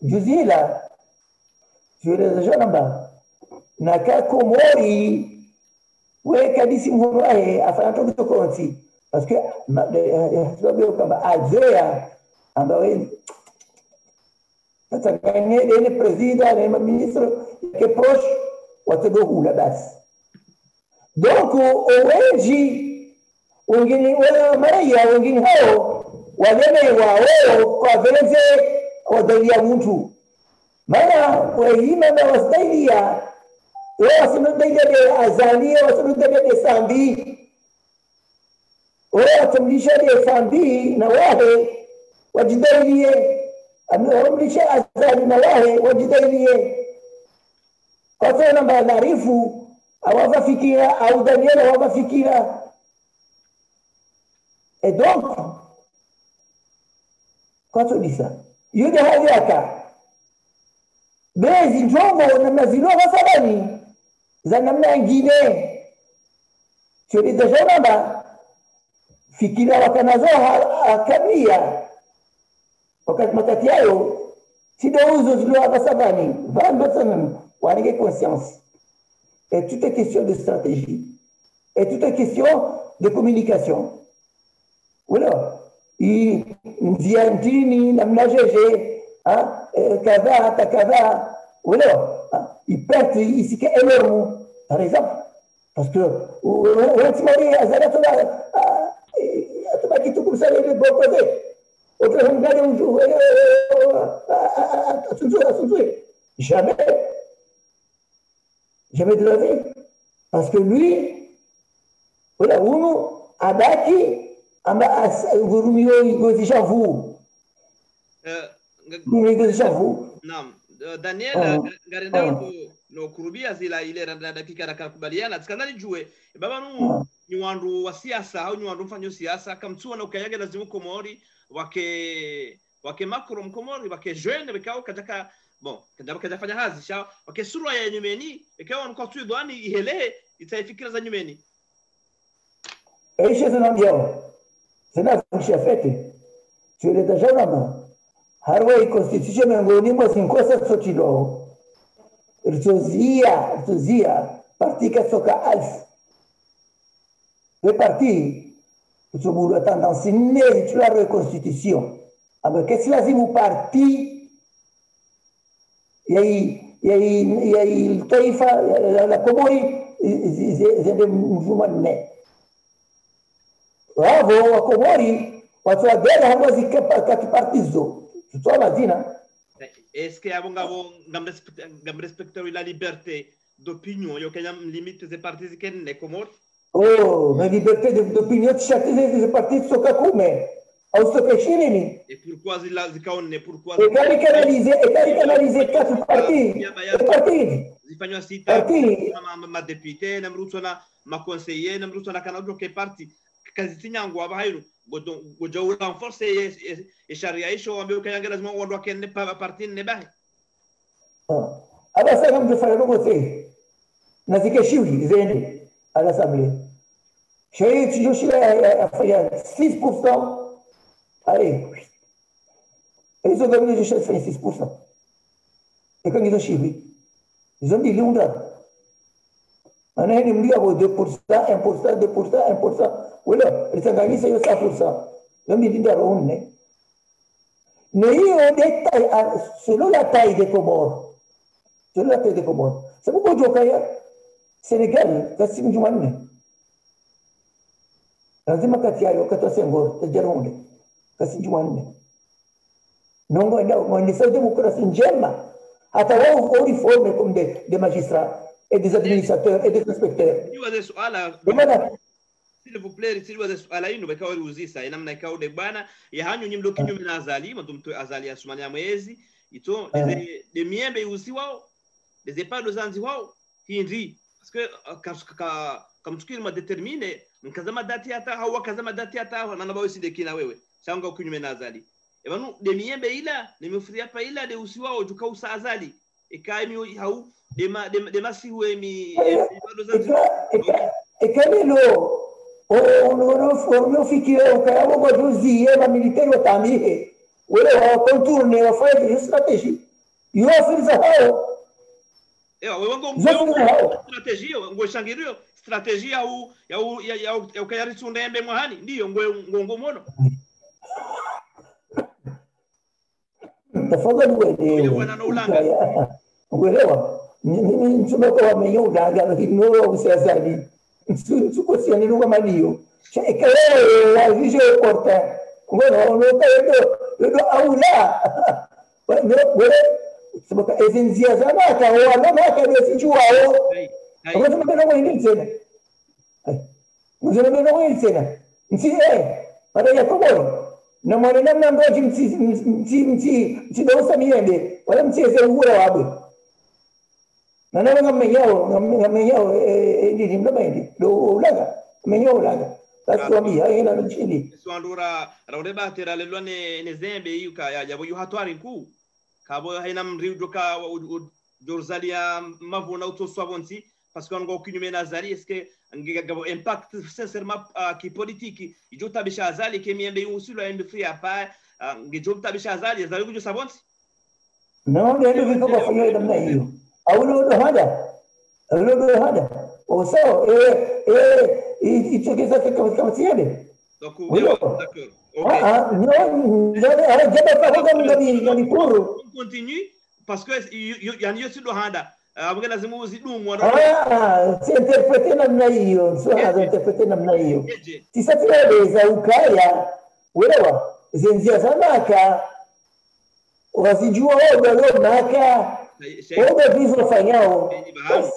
S1: Juzila. Tu es déjà là-bas. Naka komori. Ouais, kadisi mwae afanya tout konti. Parce que kama azea ambaye tatanganye ile president na ministre qui proche watadohula basi. Donc oweji wengine wao maraia wengine hao walemewa wao kwa vile wadalia mtu maana wahima na wasaidia wao wasinodailia de Azali wasinodailia de Sambi wao watamlisha de Sambi na wahe wajidailie amemlisha Azali na wahe wajidailie kwa sababu namba maarifu hawafikira au Daniel hawafikira. Et donc, quand on dit ça, il y a des hadiaka. Mais ils ont na zilo wasabani za namna nyingine. Sio déjà namba fikira wakanazo akabia. Wakati matati yao si dozo zilo wasabani, vando sana wanige conscience. Et tout est question de stratégie. Et tout est question de communication. Voilà. Njia ntini namna jeje kadha hata kadha voilà iperte isike énorme par exemple parce que wantimari azala tola atabaki tu comme ça les beaux côtés autre regarde un jour jamais Jamais de la vie. Parce que lui, voilà, uno abaki, amba vurumio igozisha vu. Vurumio igozisha vu.
S2: Naam. Daniel garenda no kurubia zila ile randa dakika nakakubaliana tsikandani jue baba nu ni wandu wa siasa au ni wandu mfanyo siasa kamtua na ukayaga lazimu komori wake makro mkomori wake jeune bekao kataka bon kadaka fanya hazi sha wake surwa ya nyumeni bekao kwa tu doani ihele itaifikira za nyumeni
S1: Eisha zinamjao zina function fete tu le deja namba harwa constitution miongoni mwa sinkosa sotilo Ritozia parti soka alf le parti tu a tendance nele tu la reconstitution aber qu'est-ce lazim parti yai taifa la komori zende mvumane wao wa komori watu adela hawazi kati partizo tutoa madina.
S2: Est-ce qu'il y a un respecter la liberté d'opinion? Il y a une limite des partis qui sont les Comores?
S1: Oh, la liberté d'opinion de chaque des partis sont comme
S2: et pourquoi il a dit pourquoi
S1: et canaliser quatre partis.
S2: Il fait une cité, ma députée, ma conseillère, ma canadienne qui est parti. Quasi nyangu abahiru gojo renforcer e sharia isho ambayo kanyanga lazima watu kende parti ne bahi
S1: aba sasa mtafanya ngote na zikeshiwi zende à l'assemblée chez Joshua a fait 6%. Allez, ils ont gagné Joshua fait 6%. Et quand ils ont chivi ils ont dit l'ondra on a une milliard 2%, 1%, 2%, 1%. Voilà, ils ont gagné 5%. Ils dit d'aronne. Mais il y a des tailles, selon la taille des Comores. Selon la taille des Comores. C'est pourquoi je dis Sénégal, c'est ce que je dis. Lazima kati yayo kata sengor tajaronde kasi jumanne nongo ndio mwanisa demokrasi njema hata wao reforme comme des magistrats et des administrateurs et des inspecteurs.
S2: S'il vous plaît, s'il vous plaît, inu beka wali uzisa inamna ikao de bana ya hanyu nyimlo kinyume na azali mtu azali asumania mwezi ito de miembe usi wao des epados zanzi wao hindi parce que comme tukiri ma déterminer nkazama dati hata hawa kazama dati hata maana bao si dekina wewe shanga kinyume na azali ebanu de miembe ila nimefuria pa ila de usi wao juka usa azali ikaimi hau de masiwe mi epados zanzi
S1: ekamelo ono fikire ukayabo gojuzie ma militaire watamihe wale wa contourne wafanye strategie yo afirza hao
S2: strategie ngo shangirio strategie ya ukayari sundembe mwahani ndio ngo mono
S1: tafadhali uelewa mimi mtume kwa wamenyoda lakini no usiazali Suko si ani luga malio. Ekale la visio corta. Bueno, no te aula. Bueno, sababu ezenzia zanaka wala maka besijuao. Kama tunapenda wewe tena. Mzee wewe tena. Msi baada ya komoro. Na mwana namna ngoji msi dosa miende. Wala msieze uhura wabe. Na nanga ngamenyao ndi mnamaindi do ulaga menyo ulaga basi wambia ina nchini
S2: swandura rawdeba tera lelwa ne zembe yuka ya jabo yuhatwari ku kabo haina mriudo ka jorzalia mavuna utoswavonsi parce que ngo kinyume na zali est-ce que ngigabo impact sincèrement qui politique ijota bisha zali ke miembe usilo ende free apa ngijota bisha zali zali kujo savonsi
S1: non ndio ndio kwa fanya namna hiyo au ndio hada oso itokeza kama tiende
S2: donc d'accord OK on continue parce que yani yote ndo hada abwe lazima uzidumwa
S1: si interprete namna hiyo sio hada interprete namna hiyo tisatueleza ukaya wewe zenzia sanaka wasijua wao ndio naka Oga diz wafanyao.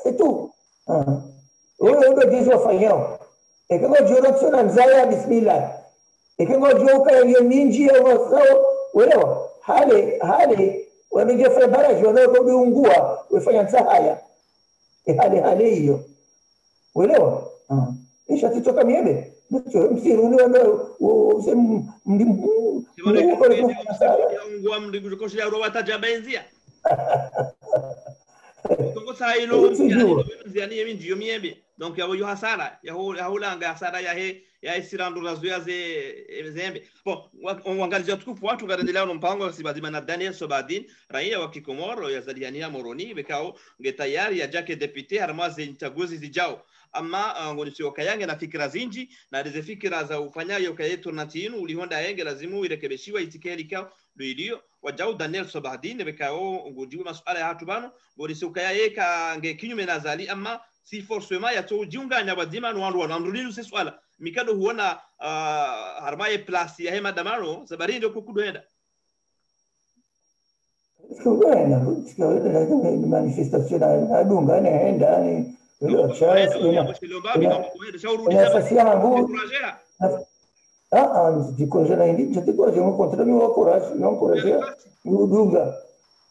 S1: C'est tout. Oga diz wafanyao. E kama jora tsona mzaya bismillah. E kama joka ya minji ya wasao, uelewa? Hale wamejafanya baraji wanaoungua wafanya haya. Hale hiyo. Uelewa? Isha titoka miebe. Msiruni
S2: donc yawo hasara yahulanga hasara ya sirandura zuya zembe bon wangalizia tukufu watu garandelea no mpango sibadima na Daniel Sobadin raia wa Kikomoro yazaliania Moroni bekao ngetayari ya jake deputy harmaze nchaguzi zijao ama ngonisio kayange na fikira zinji na deze fikira za ufanyayo kayeto na tinu ulihonda yenge lazimu irekebeshiwa itikeli kao luilio wajau Daniel Sobadin bekao ngojiwe masuala ya hatu bano ngonisio kayaye ka nge kinyume na zali ama si forcément ya to jiunganya badima no wandu wandu se swala mikado huona harmaye place ya hema damaro sabari ndio kukudoenda
S1: ni manifestation na dunga naenda ni nafasi yangu jikojera hindi jatikoje mkontra mi wakurashi nonkoraje udunga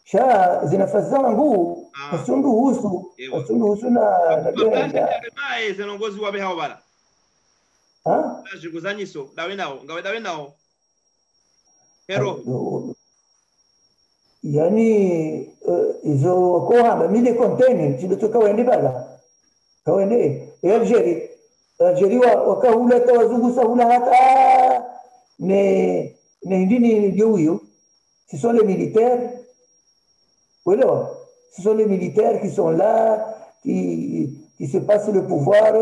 S1: sha zinafasi zangu asundu husu na
S2: genda mai zinongozi wabe hao bala jikuzanyiso dawe nao hero
S1: yani izo kohamba mide container chidotoka wende bala kawende Algeria wakahula tawazungu sahula hata ne ndini ndio huyo ce sont les militaires voilà ce sont les militaires qui sont là qui se passent le pouvoir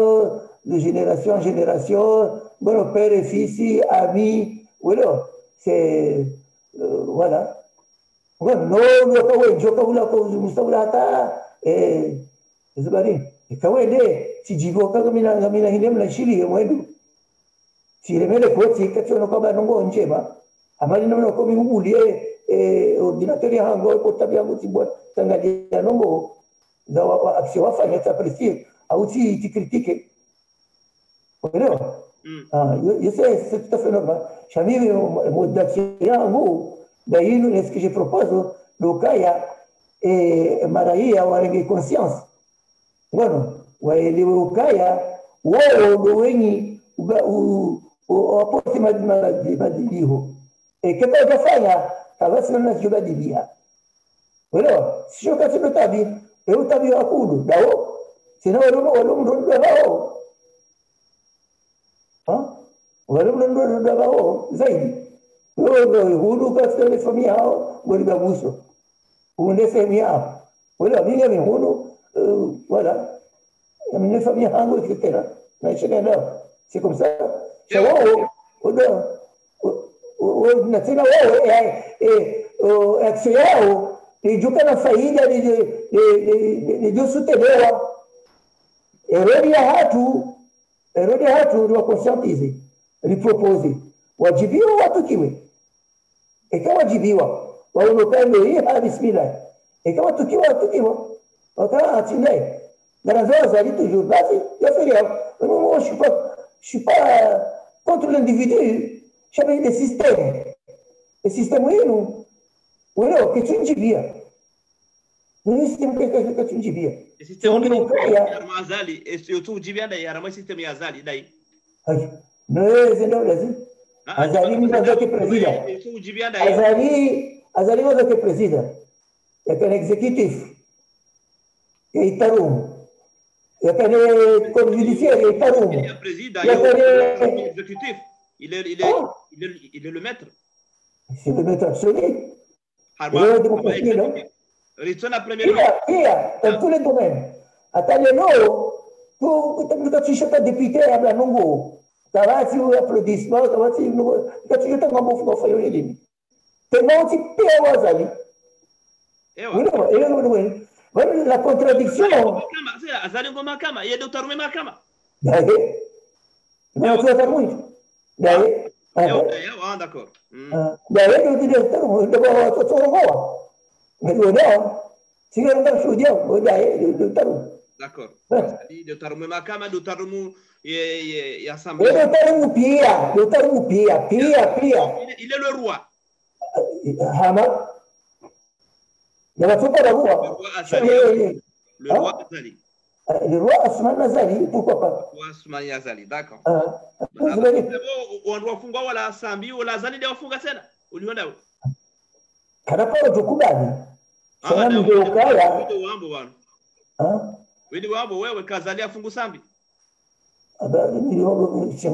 S1: de génération en génération bon père et fils amis voilà c'est voilà no wakahula tawazungu sahula hata zibari ikawende sijivoka kamina hinde mnashiri mwendu siremele koti kachono kaba nongo njema amali nono komi ubulie ordinateur hango ko tabia mutibwa tangalia nongo za wa action wafanya t'apprécier au ti critique voilà je sais c'est tout à fait normal chami mode d'action yangu d'ailleurs est-ce que je propose le kaya et maraia warenge conscience bueno waelewe ukaya wao ndio wenye wapote mabadiliko kama utafanya basi na jibadilia wala sio kati utabi utabi wakudu dao sina walo ndo dao walo ndo dao zaidi wao hudu kwa familia hao walibaguso uendese mia wala mimi hudu voilà une famille hango etc. C'est comme ça. C'est nasema wewe action yao ijuka na faida ni josutelewa erodi hatu wa conscientize ripropose wajibiwa watu kiwe ikawa wajibiwa waonekane hii bismillah ikawa tukiwa wakati dans un toujours basi ya feria moi je suis pas contre l'individu j'avais des systèmes les systèmes oui que tu njibia ni système que tu njibia
S2: système ya mazali eu tu njibia dai ara système ya azali dai
S1: no zendo lazim azali ni ndio president
S2: tu njibia dai
S1: azali ndio president ya kan executive ya itarum il y a des comme judiciaire, il est
S2: le président, il est l'exécutif, il est le maître.
S1: C'est le maître absolu. Dans tous les domaines. Attendez-nous, pour que tu sois député à la Nongo, tu vas si vous applaudissement, tu vas si vous êtes un bon frère, tu vas si tu es la contradiction.
S2: Azali ngoma kama yeye ndio utarume mahakama.
S1: Dae. Ndio tuta muito. Dae.
S2: D'accord.
S1: Dae ndio utarume ndio watu watorongoa. Ndio ndio. Si on a choisi, on a le tarou.
S2: D'accord.
S1: Ouais.
S2: Le tarumu makama, le tarumu et
S1: Et
S2: assemblée.
S1: le tarou pia, le tarou pia, pia.
S2: Il est le roi.
S1: Hama. Il n'y a pas de
S2: Le
S1: roi.
S2: roi Azali. Le roi Azali.
S1: Le roi Asman Azali, pourquoi pas?
S2: Le roi Asmani Azali, d'accord.
S1: Vous avez
S2: On doit funga wala sambi wala Azali ndio funga tena. Uliona wewe?
S1: Kanapa ujukubali. Sana
S2: ndio
S1: mgeukaya.
S2: Wewe wambo bwana. Wewe wambo wewe kazali afungu sambi.
S1: C'est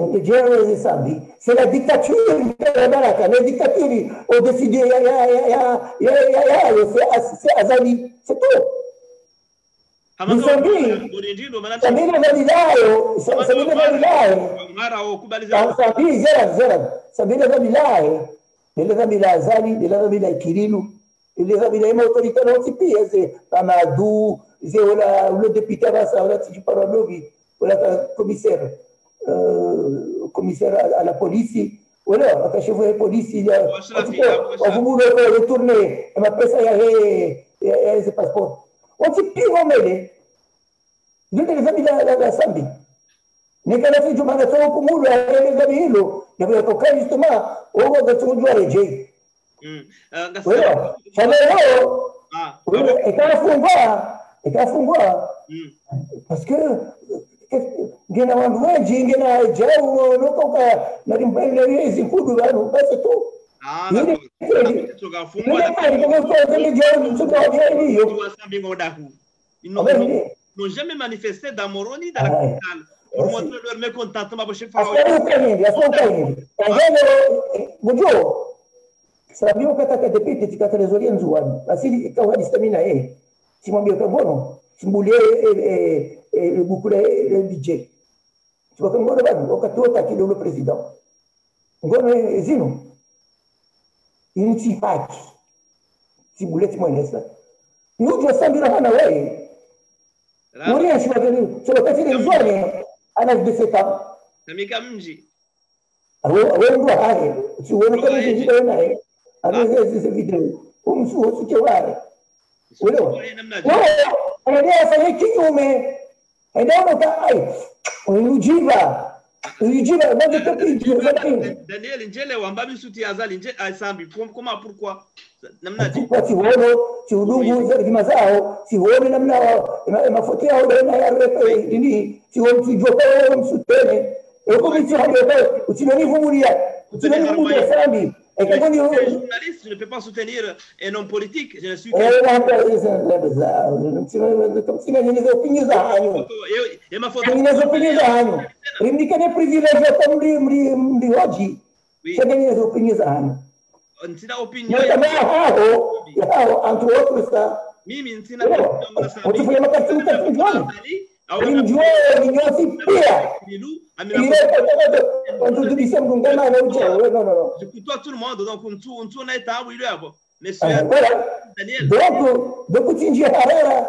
S1: la dictature la dictature au décidé c'est Azali, c'est tout. Commissaire à la police, voilà, attachez-vous à la police, vous voulez retourner, et après ça, il y a les passeports. On s'est pire en mêlée. Je les amis la samedi. Mais quand on a fait du magasin, on peut les amis, il y avait un cas justement, on va se rejoindre à Jay. Voilà, ça va là, et quand on voit, parce que ngena wanduweji ngena jau notoka na limbaile hizi kudu bado basi tu
S2: ils n'ont jamais manifesté dans Moroni dans la capitale pour montrer leur mécontentement pour chaque fois.
S1: Sabio kata depite tikatelezoria nzuani asili ikawa distamina simwambie kabono simbulie le boucler le budget. Tu vois comme on va wakati wote akili le président. Ngone zino. Intifaki. Simbulie mwenesa. Nujo sambira hana wewe. Muria shwa gani? So wakati ni zoni ana 17 ans.
S2: Namika mji.
S1: Wewe ndo hai. Si wewe kama ndio naye. Ana hizi video. Umsuhu wale. Wewe. Anaendelea afanye kinyume.
S2: Daniel Njele wambabi suti Azali nje asambi koma pourquoi namna
S1: si wono si udungu za kimazao si wono namna mafuta yao na ya nini si wono si jopo msutene eko mtu hapo usimeni vumulia sambi.
S2: Et quand on est journaliste, je ne peux pas soutenir un homme politique. Je ne suis pas. Je côtoie tout le monde, donc on est à oui, monsieur Daniel.
S1: Donc, tu dis Harara,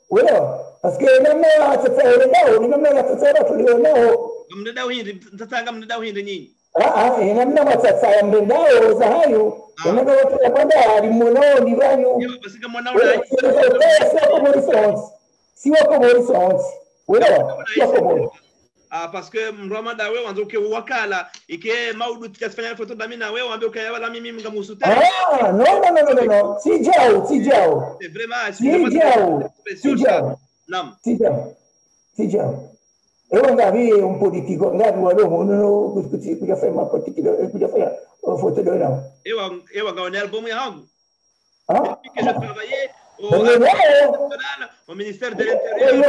S1: voilà, parce que même là, c'est fait là, même là, c'est fait là,
S2: mnada uhindi mtatanga mnada uhindi nyinyi
S1: namna watsatsa mndao za hayo unaga watu yapanda limonao ni banyu
S2: basi kama mwanao
S1: si wako Morrison wewe
S2: parce que Rwanda wewe wanzo ke wakala ike maudu tikafanya foto na mimi na wewe ambaye ukayawala mimi ngamusuta
S1: no si jao
S2: c'est vraiment
S1: si jao ewe ngavi un politico ngavi walo no kuja fanya politique kuja fanya foto de là
S2: ewa ngaone album yangu que je travaillais au ministère de
S1: l'Intérieur.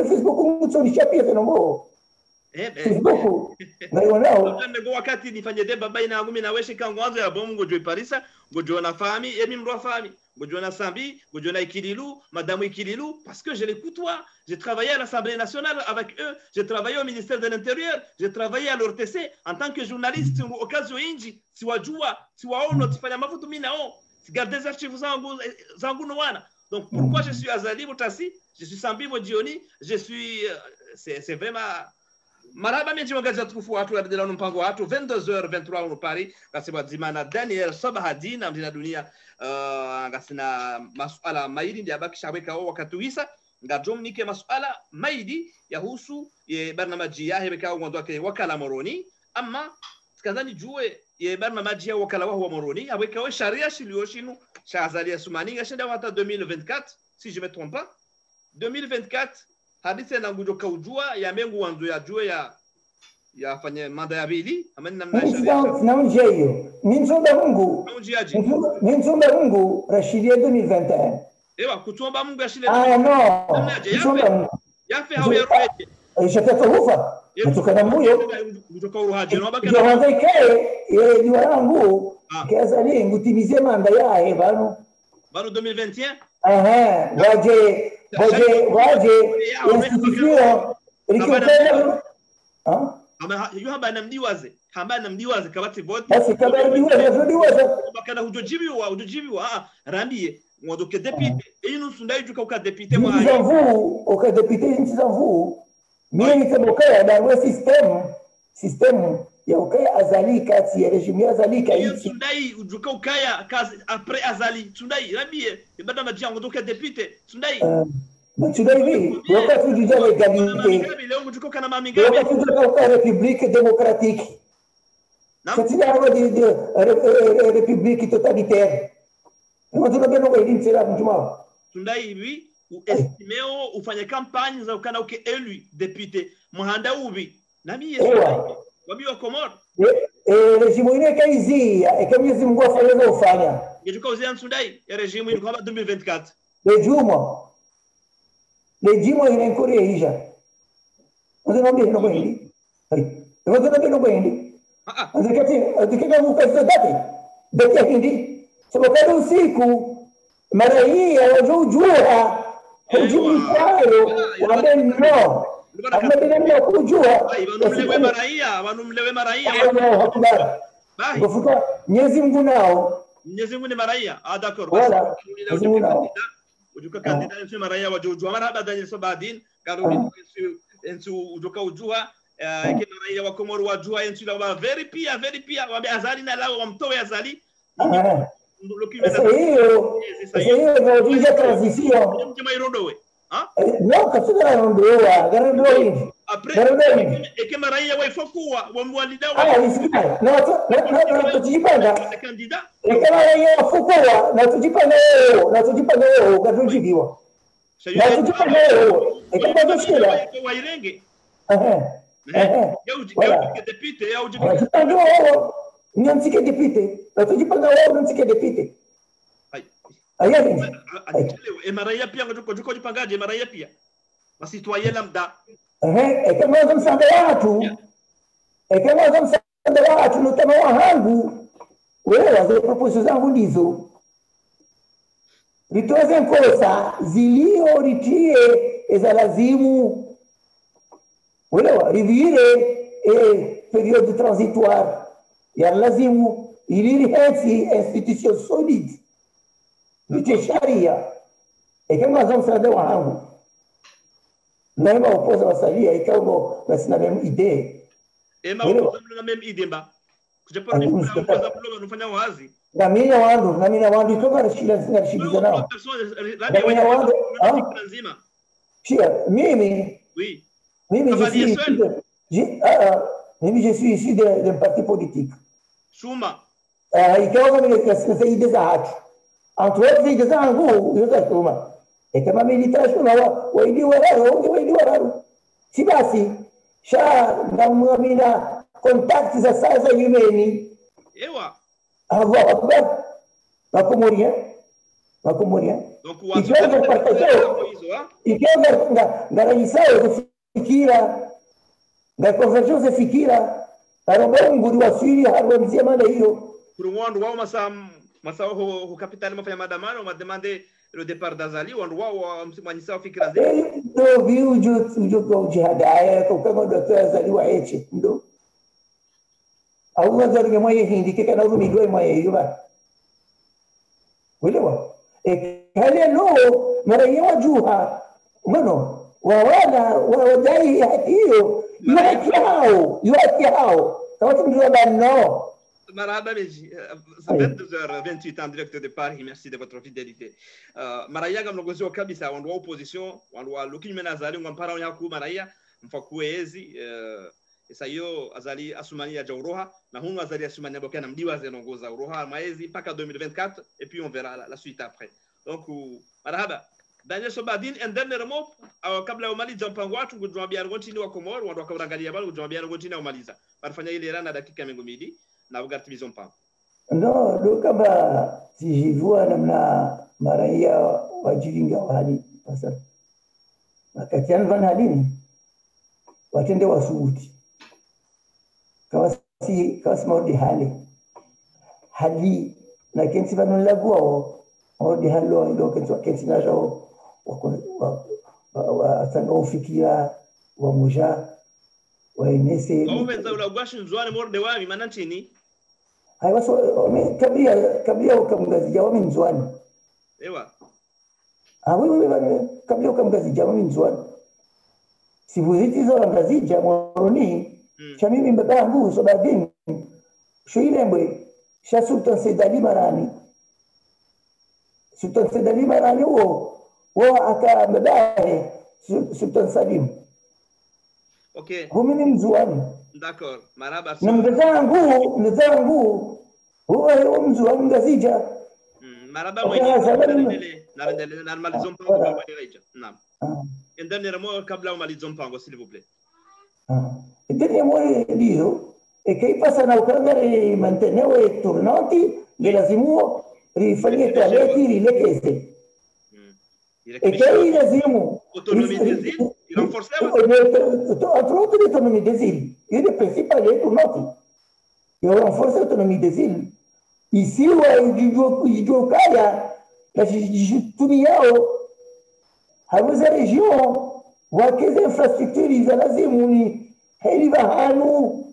S1: Facebook, muito lichapia não Facebook.
S2: Nego wakati nifanye deba baina yangu mimi na wewe shika ngwanzo ya bomu ngojo Parisa, ngojo na fami, emi mro fami, ngojo na Sambi, ngojo na Ikililu, madame Ikililu parce que je les côtoie, j'ai travaillé à l'Assemblée nationale avec eux, j'ai travaillé au ministère de l'Intérieur, j'ai travaillé à l'ORTC en tant que journaliste au occasion inji, siwajua, siwaona tifanya mafutu mimi nao. Gardez les archives zangu noana. Donc pourquoi je suis Azali Boutasi, je suis Sambi Bodioni, je suis c'est vraiment marhaba mimi mwangaza tukufu watu wa dela mpango watu 22h23 unopari kasema zimana Daniel Sabahadina mdina dunia ngasina masuala maidi ndio abakisha weka wakati wisa ngajom nike masuala maidi yahusu ye barnamaji yahe beka ngando wake wakala moroni ama tukazani jue ye barnamaji ya wakala wa moroni aweka sharia shilioshinu shazalia sumani ngashinda hata 2024 si je me trompe pas 2024 hadithi na ngujo kaujua ya mengu wanzo ya jue ya fanye manda ya bili amani namna sharia
S1: na unjeyo nimsomba Mungu nimsomba Mungu rashidia 2021
S2: ewa kutomba Mungu ashile
S1: no nimsomba Mungu
S2: yafe hao ya roje
S1: ishatakufa kutokana moyo
S2: kutoka uruhaje no baka
S1: ndio hangaikae ye ni wangu kiazali ngutimizie manda yae bano
S2: 2021
S1: waje institution ilikutana
S2: ama hiyo habana mdiwaze kabati vote
S1: basi kabla mdiwaze
S2: bakana hujojibiwa rambie mwadoke député inu sundai juka uka député mwa
S1: uka député ntizavu mimi nitabokea dawe system ya ukaya azali kati ya regime ya azali
S2: kai sundai ujuka ukaya kazi après azali sundai rambie ibada majiango doka député sundai
S1: Sundai hivi wakati tujia legalité wakati tujia république démocratique c'est une république totalitaire mais tu n'as pas dit cela mjuma
S2: Sundai hivi uestimeo ufanye campagne za ukana uke élu député muhanda ubi na mimi wabi wa Komoro
S1: regime ile kaizia Mwenyezi Mungu afanye ufanya
S2: ngejuka uzia Sundai ya regime ile kwa 2024
S1: legimo inainkorea hija ndio ndio kweli ndio kweli azikati mukasa date hindi sababu usiku mara hii hawajua kujibu kwao wameno ambaye kujua
S2: wanumlewe maraia
S1: kufuka Mwenyezi Mungu nao
S2: Mwenyezi Mungu ni maraia d'accord
S1: wala Mwenyezi Mungu nao
S2: ujuka kandida nsu maraia wajujua marhaba Daniel Sabahadin karudi nsu ujuka ujua ke maraia wa Komoro wajua nsu la very pia wambe azali na lao wamtoe azali
S1: hiyo ndio transition
S2: mjema irondo we
S1: no kasura ndoa garando hivi
S2: après ke maraia wa ifokuwa wamwalida
S1: na tujipanga
S2: kandida
S1: kama yeye afukuwa na tujipanga leo katujibiwa na tujipanga leo kama doshira
S2: wa irenge
S1: ya
S2: député ya
S1: ujipanga nyansike député na tujipanga leo nyansike député
S2: maraia pia ngojuko jipangaje maraia pia masitwaye lambda
S1: kama zamsanda watu nutama wangu wewe zile propositions zangu ndizo litoze nkosa zilio litie za lazimu wewe rivire periode transitoire ya lazimu ili hati institution solide litie sharia kama zamsanda wangu na ma opoza wasalia ikawa basi na même idée
S2: ema opoza na même idée mba kujapata ni kuanza kuloga nufanya wazi
S1: na mimi wandu toka nashikiza nao na mimi wandu
S2: nzima
S1: chia mimi je suis ici d'un parti politique
S2: Suma
S1: ikawa mimi nasema idée za haki entre idées zangu yote Suma kama militation waidi wararo si basi sha na muamina contact za sasa yumeni
S2: ewa
S1: Allah akbar makomoria
S2: donc wazo
S1: ikiwa ngaranyisao kufikira na convergence fikira aromba nguri wasiri harwa mzima na hiyo
S2: kurungondo wao masao ho capital mafanya maandamano mademande le départ d'Azali wao msimanyisa fikira
S1: zetu ndio viujo kwa jihadaya kwa kama Dr. Azali wa eche ndo au wazari mmoja hindi kika na rumi ndio mmoja hiyo Uelewa? Hali no mara yajuha mano wawala wadai hiyo يؤتي هاو توت مجرد no.
S2: Marhaba Meji, 22h28 en direct de Paris, merci de votre fidélité. Maraya gam logozo kabisa wandwa opposition wandwa lukini menazali ngampara onyaku maraya mfakuezi esayo azali asumania jauroha na hunu azali asumania bokana mdiwa zenongoza uroha maezi mpaka 2024 et puis on verra la suite après. Donc marhaba Daniel Sobadin en dernier mot kabla umaliza mpango watu kujwambia ngotini wa Komoro wandwa kaurangalia bali kujwambia ngotini umaliza barafanya ile rana dakika mingo midi na ugartimizo mpango.
S1: No, ndo kama sijivua namna maraia wajiringa wali sasa. Wakati van halini watende wasuuti. Kawasi maudi hali na kensi vanu lagua maudi halo ndo kensi na jao wa sanga ufikira wa muja wa inese.
S2: Umenza ulagwashi nzwane morde wami manantini.
S1: Haiwa so kabla ukamgazija wami nzwani.
S2: Ewa.
S1: Wewe kabla ukamgazija wami nzwani. Sivuziti zo ngazija moroni. Cha mimi mbabangu Sobadin. Shoilembwe sha Sultan Sedali Marani. Sultan Sedali Marani wo aka mbabae Sultan Salim.
S2: Okay.
S1: Mimi nzwani.
S2: D'accord. Maraba.
S1: Na mzangu huwa mzwani ngazija.
S2: Maraba mwenye na malizo mpango kwa reja. Naam. En dernier mot kabla umalizo mpango s'il vous plaît.
S1: En dernier mot dio e che passa na ukangare mantenewe tornanti de lazimu rifanyie toaleti rilekeze. E che lazimu
S2: autonomie des îles, il renforce
S1: l'autonomie des îles. Il est principal et tornanti. Il renforce l'autonomie des îles. Ici, il doit kaya la jitumiao haruza région wakeze infrastructure za lazimu ni heli bahanu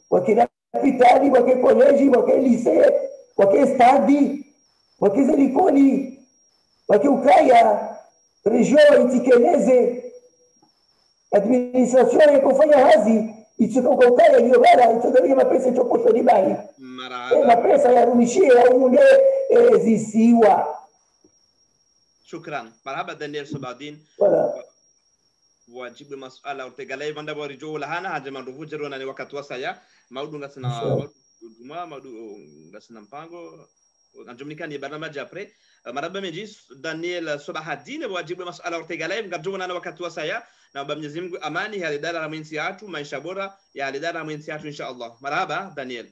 S1: wakila kapitali wake college wake lycée wake stadi wake likoli wake ukaya region itikeleze administration yakufanya hazi ichukua ukaya hiyo bara itodalia mapesa choposho libai mapesa yarumishie au zisiwa.
S2: شكرا مرحبا دانيال سوبادين wajibu masuala utegalai vanda bori jo lahana haje manduvu jero na wakati wasaya maudu ngasina mpango najumnika ni barnamaji apre maraba Mejis Daniel Sobahadin wajibu masuala utegalai ngajo na wakati wasaya na Mwenyezi Mungu amani ya idara ya mwenzi yetu maisha bora ya idara ya mwenzi yetu inshallah. Marhaba Daniel.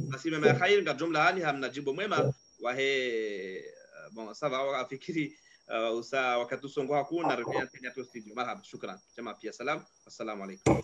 S2: Nasima ma khair ngajo lahani hamnajibu mwema wahe bon ça va afikiri usa wakati usongo hakuna rejea tena tu studio. Marhaba, shukran jamaa pia salam, assalamu alaykum.